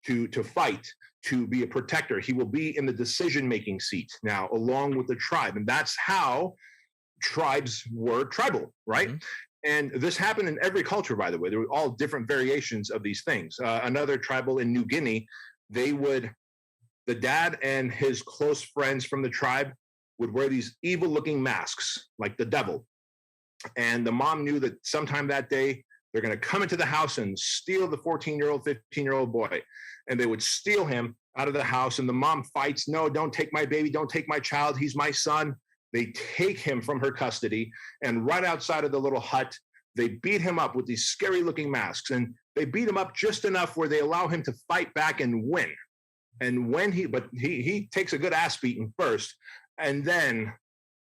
to fight, to be a protector. He will be in the decision-making seat now along with the tribe. And that's how tribes were tribal, right? Mm-hmm. And this happened in every culture, by the way. There were all different variations of these things. Another tribal in New Guinea, the dad and his close friends from the tribe would wear these evil-looking masks, like the devil. And the mom knew that sometime that day, they're going to come into the house and steal the 14-year-old, 15-year-old boy. And they would steal him out of the house. And the mom fights, no, don't take my baby, don't take my child, he's my son. They take him from her custody. And right outside of the little hut, they beat him up with these scary-looking masks. And they beat him up just enough where they allow him to fight back and win. And when he takes a good ass beating first, and then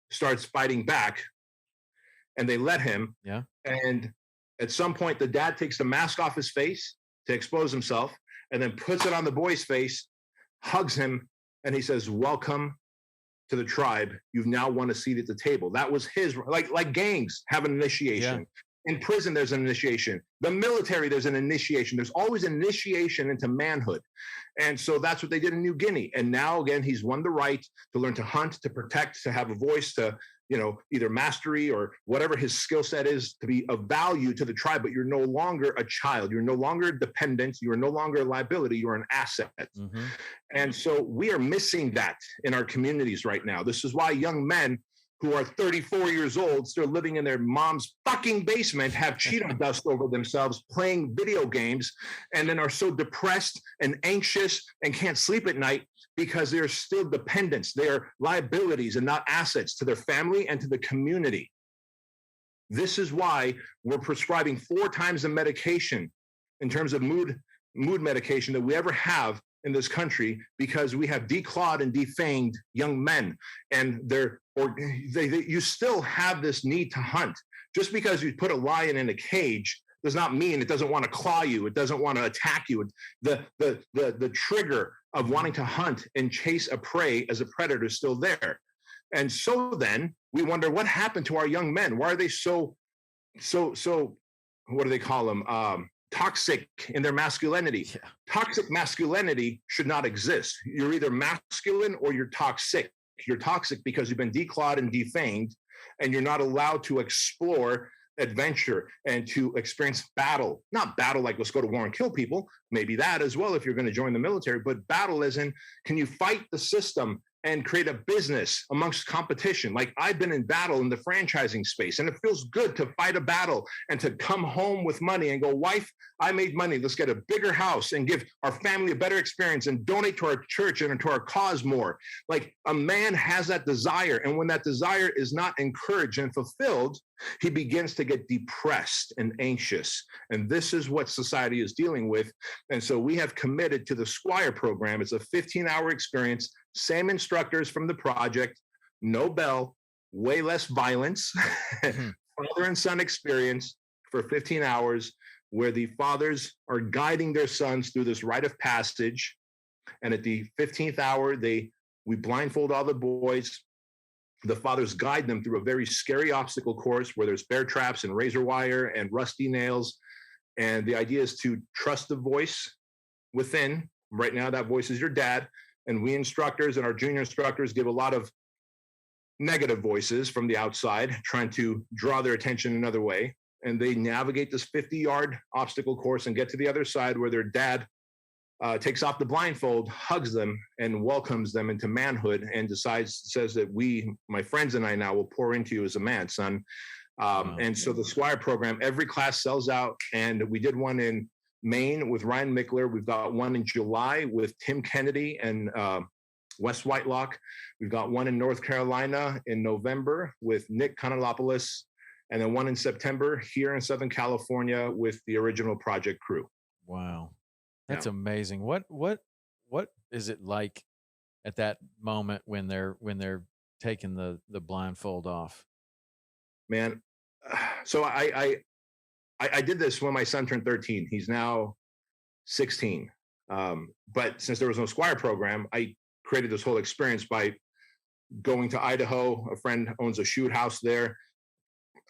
starts fighting back, and they let him. Yeah. And at some point, the dad takes the mask off his face to expose himself, and then puts it on the boy's face, hugs him, and he says, "Welcome to the tribe. You've now won a seat at the table." That was his, like gangs have an initiation. Yeah. In prison, there's an initiation. The military, there's an initiation. There's always an initiation into manhood. And so that's what they did in New Guinea. And now, again, he's won the right to learn to hunt, to protect, to have a voice, to, either mastery or whatever his skill set is, to be of value to the tribe. But you're no longer a child. You're no longer dependent. You are no longer a liability. You're an asset. Mm-hmm. And so we are missing that in our communities right now. This is why young men who are 34 years old, still living in their mom's fucking basement, have Cheeto dust over themselves, playing video games, and then are so depressed and anxious and can't sleep at night because they're still dependents. They're liabilities and not assets to their family and to the community. This is why we're prescribing 4 times the medication in terms of mood medication that we ever have in this country, because we have declawed and defanged young men, and you still have this need to hunt. Just because you put a lion in a cage does not mean it doesn't want to claw you. It doesn't want to attack you. The trigger of wanting to hunt and chase a prey as a predator is still there. And so then we wonder what happened to our young men. Why are they so what do they call them? Toxic in their masculinity. Yeah. Toxic masculinity should not exist. You're either masculine or you're toxic. You're toxic because you've been declawed and defanged, and you're not allowed to explore adventure and to experience battle. Not battle like let's go to war and kill people. Maybe that as well if you're going to join the military, but battle as in, can you fight the system and create a business amongst competition? Like, I've been in battle in the franchising space, and it feels good to fight a battle and to come home with money and go, wife, I made money. Let's get a bigger house and give our family a better experience and donate to our church and to our cause more. Like, a man has that desire. And when that desire is not encouraged and fulfilled, he begins to get depressed and anxious. And this is what society is dealing with. And so we have committed to the Squire Program. It's a 15-hour experience, same instructors from the project, no bell, way less violence, father and son experience for 15 hours, where the fathers are guiding their sons through this rite of passage. And at the 15th hour, we blindfold all the boys. The fathers guide them through a very scary obstacle course where there's bear traps and razor wire and rusty nails. And the idea is to trust the voice within. Right now, that voice is your dad. And we instructors and our junior instructors give a lot of negative voices from the outside, trying to draw their attention another way. and they navigate this 50-yard obstacle course and get to the other side where their dad takes off the blindfold, hugs them, and welcomes them into manhood, and says that my friends and I now will pour into you as a man, son. And so the Squire program, every class sells out. And we did one in Maine with Ryan Mickler. We've got one in July with Tim Kennedy and Wes Whitelock. We've got one in North Carolina in November with Nick Kononopoulos, and then one in September here in Southern California with the original project crew. Wow. That's amazing. What is it like at that moment when they're taking the blindfold off? Man, so I did this when my son turned 13. He's now 16. But since there was no Squire program, I created this whole experience by going to Idaho. A friend owns a shoot house there.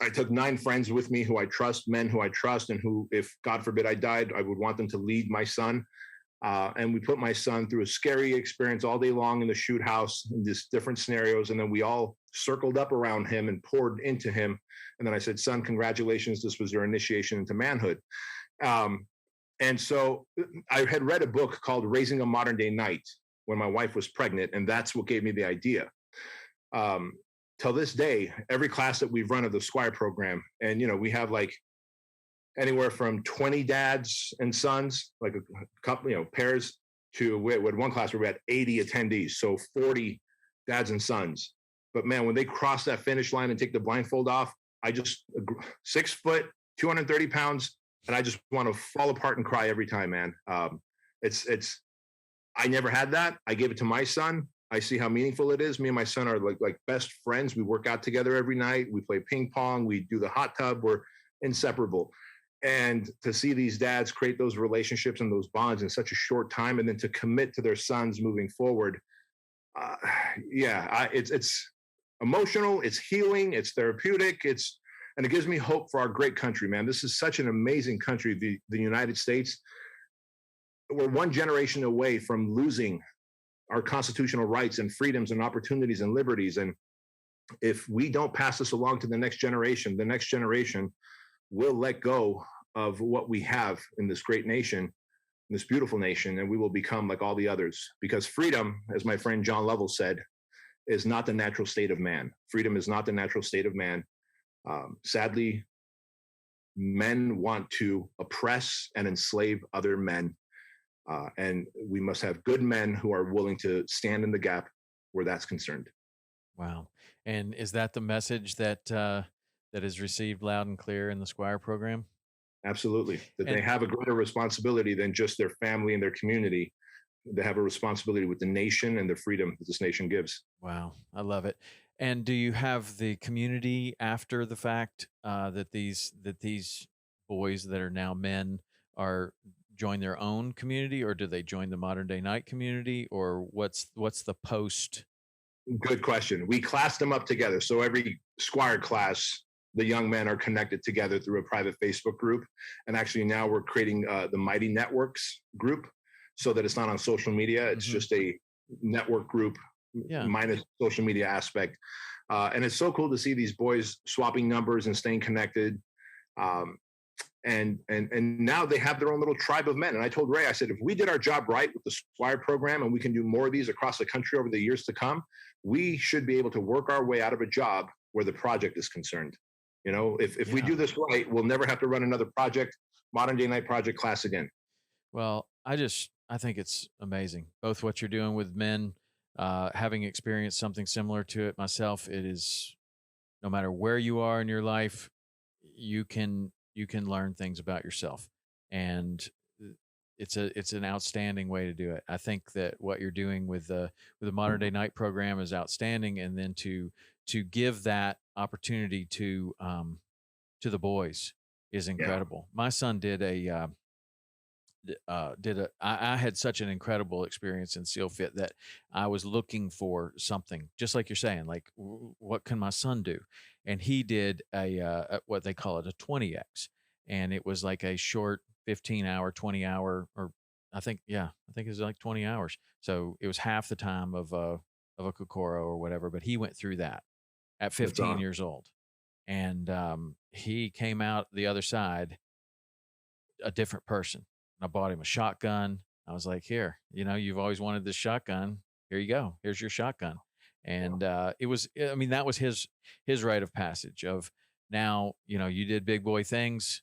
I took 9 friends with me who I trust, men who I trust, and who, if God forbid I died, I would want them to lead my son. And we put my son through a scary experience all day long in the shoot house in these different scenarios. And then we all circled up around him and poured into him. And then I said, son, congratulations. This was your initiation into manhood. And so I had read a book called Raising a Modern Day Knight when my wife was pregnant. And that's what gave me the idea. Till this day, every class that we've run of the Squire program, and, we have like anywhere from 20 dads and sons, like a couple, pairs, to we had one class where we had 80 attendees, so 40 dads and sons. But man, when they cross that finish line and take the blindfold off, I just 6 foot, 230 pounds, and I just want to fall apart and cry every time, man. I never had that. I gave it to my son. I see how meaningful it is. Me and my son are like best friends. We work out together every night. We play ping pong. We do the hot tub. We're inseparable. And to see these dads create those relationships and those bonds in such a short time, and then to commit to their sons moving forward, it's emotional. It's healing. It's therapeutic. And it gives me hope for our great country, man. This is such an amazing country, the United States. We're one generation away from losing our constitutional rights and freedoms and opportunities and liberties. And if we don't pass this along to the next generation will let go of what we have in this great nation, this beautiful nation, and we will become like all the others. Because freedom, as my friend John Lovell said, is not the natural state of man. Freedom is not the natural state of man. Sadly, men want to oppress and enslave other men. And we must have good men who are willing to stand in the gap where that's concerned. Wow. And is that the message that is received loud and clear in the Squire program? Absolutely. That they have a greater responsibility than just their family and their community. They have a responsibility with the nation and the freedom that this nation gives. Wow. I love it. And do you have the community after the fact that these boys that are now men are join their own community, or do they join the Modern Day Knight community, or what's the post? Good question. We class them up together. So every Squire class, the young men are connected together through a private Facebook group. And actually now we're creating the Mighty Networks group so that it's not on social media. It's just a network group minus social media aspect. And it's so cool to see these boys swapping numbers and staying connected. And now they have their own little tribe of men. And I told Ray, I said, if we did our job right with the Squire program, and we can do more of these across the country over the years to come, we should be able to work our way out of a job where the project is concerned. If we do this right, we'll never have to run another Modern Day Knight project class again. Well, I think it's amazing, both what you're doing with men, having experienced something similar to it myself. It is, no matter where you are in your life, you can learn things about yourself, and it's an outstanding way to do it. I think that what you're doing with the Modern Day Knight program is outstanding, and then to give that opportunity to the boys is incredible. My son did I had such an incredible experience in SEAL Fit that I was looking for something, just like you're saying, like what can my son do? And he did a what they call it, a 20X. And it was like a short 15-hour, 20-hour, or I think it was like 20 hours. So it was half the time of a Kokoro or whatever, but he went through that at 15 years old. And he came out the other side a different person. I bought him a shotgun. I was like, here, you've always wanted this shotgun. Here you go. Here's your shotgun. And it was, I mean, that was his rite of passage of now, you did big boy things.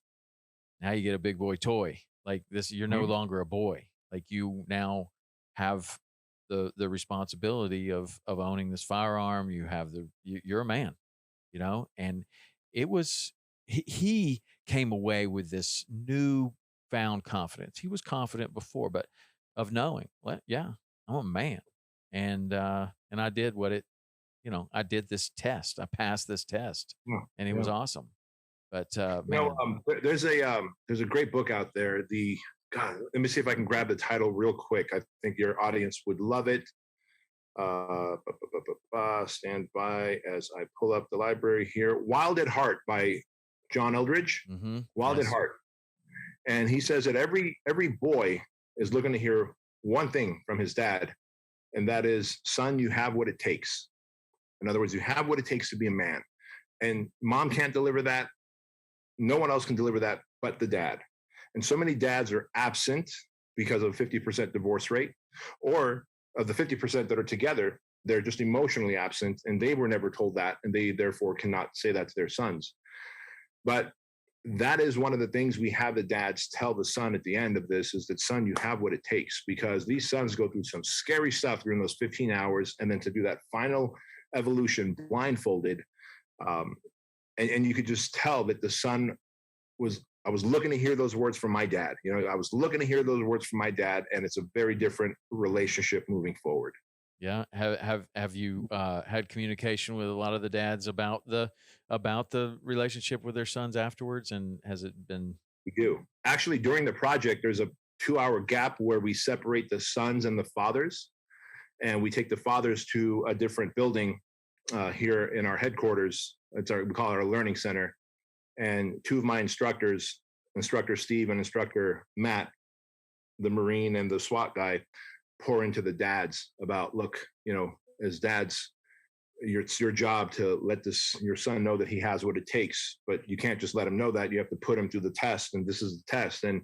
Now you get a big boy toy. Like this, you're no Mhm. longer a boy. Like you now have the responsibility of owning this firearm. You have you're a man, and it was he came away with this new found confidence. He was confident before, but of knowing, well, yeah, I'm a man. And I did what I did this test. I passed this test Yeah. and it was Yeah. awesome. But man, There's a great book out there. God, let me see if I can grab the title real quick. I think your audience would love it. Stand by as I pull up the library here. Wild at Heart by John Eldridge. Wild at yes. Heart. And he says that every boy is looking to hear one thing from his dad, and that is, son, you have what it takes. In other words, you have what it takes to be a man. And mom can't deliver that. No one else can deliver that but the dad. And so many dads are absent because of 50% divorce rate, or of the 50% that are together, they're just emotionally absent and they were never told that, and they therefore cannot say that to their sons. But that is one of the things we have the dads tell the son at the end of this, is that, son, you have what it takes, because these sons go through some scary stuff during those 15 hours. And then to do that final evolution blindfolded, and you could just tell that the son I was looking to hear those words from my dad. I was looking to hear those words from my dad, and it's a very different relationship moving forward. Yeah. Have you had communication with a lot of the dads about the relationship with their sons afterwards? And has it been? We do. Actually, during the project, there's a 2-hour gap where we separate the sons and the fathers, and we take the fathers to a different building here in our headquarters. We call it our learning center. And two of my instructors, Instructor Steve and Instructor Matt, the Marine and the SWAT guy, pour into the dads about, look, as dads, it's your job to let your son know that he has what it takes, but you can't just let him know that. You have to put him through the test, and this is the test. And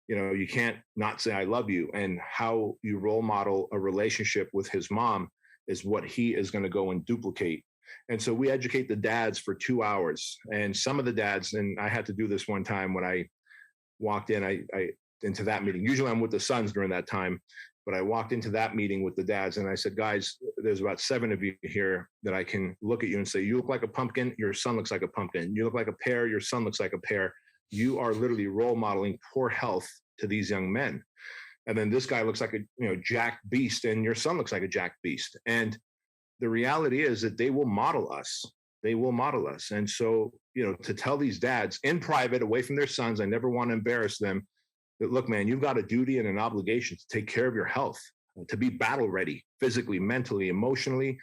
you can't not say I love you. And how you role model a relationship with his mom is what he is going to go and duplicate. And so we educate the dads for 2 hours. And some of the dads, and I had to do this one time when I walked in, I into that meeting. Usually I'm with the sons during that time, but I walked into that meeting with the dads and I said, guys, there's about 7 of you here that I can look at you and say, you look like a pumpkin, your son looks like a pumpkin. You look like a pear, your son looks like a pear. You are literally role modeling poor health to these young men. And then this guy looks like a jacked beast, and your son looks like a jacked beast. And the reality is that they will model us. They will model us. And so, to tell these dads in private, away from their sons, I never want to embarrass them, that, look, man, you've got a duty and an obligation to take care of your health, to be battle ready, physically, mentally, emotionally,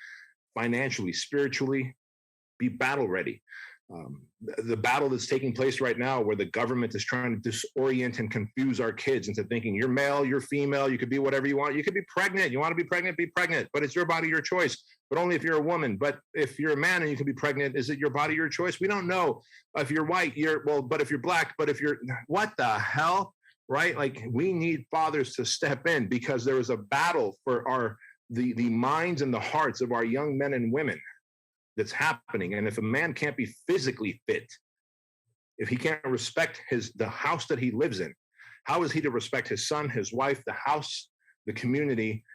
financially, spiritually, be battle ready. The battle that's taking place right now, where the government is trying to disorient and confuse our kids into thinking you're male, you're female, you could be whatever you want. You could be pregnant. You want to be pregnant, but it's your body, your choice. But only if you're a woman. But if you're a man and you can be pregnant, is it your body, your choice? We don't know. If you're white, but if you're black, but if you're, what the hell, right? Like, we need fathers to step in, because there is a battle for the minds and the hearts of our young men and women that's happening. And if a man can't be physically fit, if he can't respect the house that he lives in, how is he to respect his son, his wife, the house, the community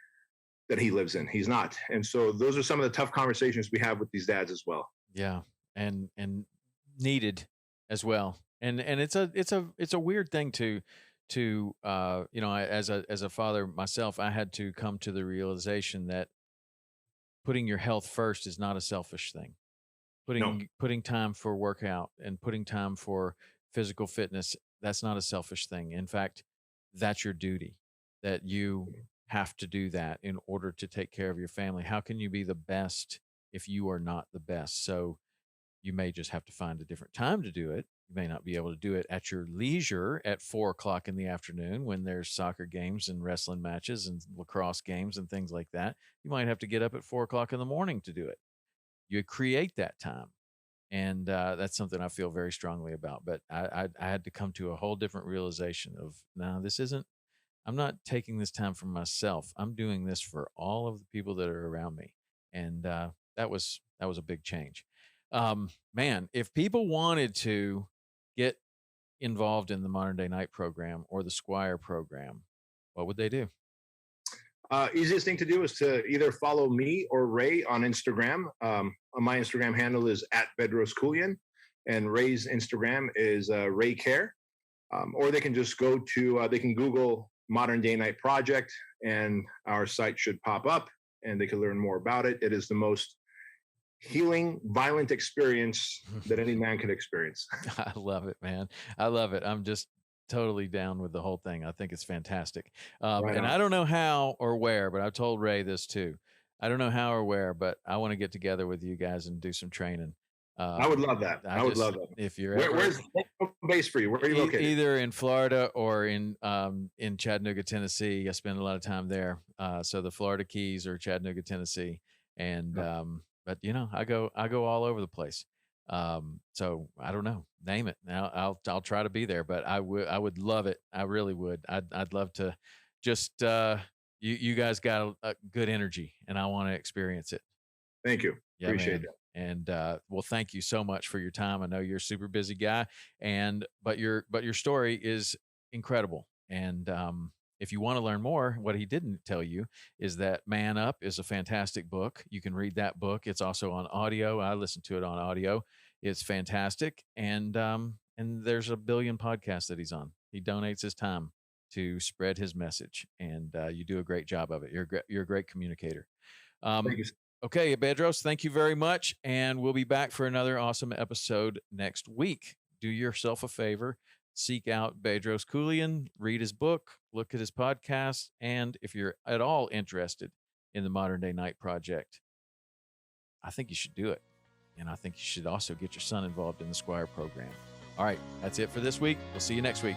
that he lives in? He's not. And so those are some of the tough conversations we have with these dads as well. Yeah. And needed as well. And it's a weird thing to as a father myself, I had to come to the realization that putting your health first is not a selfish thing. Putting time for workout and putting time for physical fitness, that's not a selfish thing. In fact, that's your duty, that you have to do that in order to take care of your family. How can you be the best if you are not the best? So you may just have to find a different time to do it. You may not be able to do it at your leisure at 4:00 in the afternoon when there's soccer games and wrestling matches and lacrosse games and things like that. You might have to get up at 4:00 in the morning to do it. You create that time. And that's something I feel very strongly about. But I had to come to a whole different realization of, no, I'm not taking this time for myself. I'm doing this for all of the people that are around me. And that was a big change. Man, if people wanted to get involved in the Modern Day Night program or the Squire program, what would they do? Easiest thing to do is to either follow me or Ray on Instagram. My Instagram handle is at Bedros Keuilian, and Ray's Instagram is Ray Care. Or they can just go to, they can Google Modern Day Night Project, and our site should pop up, and they can learn more about it. It is the most healing, violent experience that any man can experience. I love it, man. I love it. I'm just totally down with the whole thing. I think it's fantastic. Right and on. I don't know how or where, but I've told Ray this too. I don't know how or where, but I want to get together with you guys and do some training. I would love that. I would love that. If you're where's the base for you? Where are you located? Either in Florida or in Chattanooga, Tennessee. I spend a lot of time there. So the Florida Keys or Chattanooga, Tennessee, and but I go all over the place. So I don't know. Name it. Now I'll try to be there, but I would love it. I really would. I'd love to just you guys got a good energy, and I want to experience it. Thank you. Yeah, appreciate man. that. And well, thank you so much for your time. I know you're a super busy guy, but your story is incredible. And if you want to learn more, what he didn't tell you is that Man Up is a fantastic book. You can read that book. It's also on audio. I listen to it on audio. It's fantastic. And there's a billion podcasts that he's on. He donates his time to spread his message, and you do a great job of it. You're a great communicator. Thank you. Okay, Bedros, thank you very much. And we'll be back for another awesome episode next week. Do yourself a favor. Seek out Bedros Keuilian, read his book, look at his podcast, and if you're at all interested in the Modern Day Night Project, I think you should do it. And I think you should also get your son involved in the Squire program. All right, that's it for this week. We'll see you next week.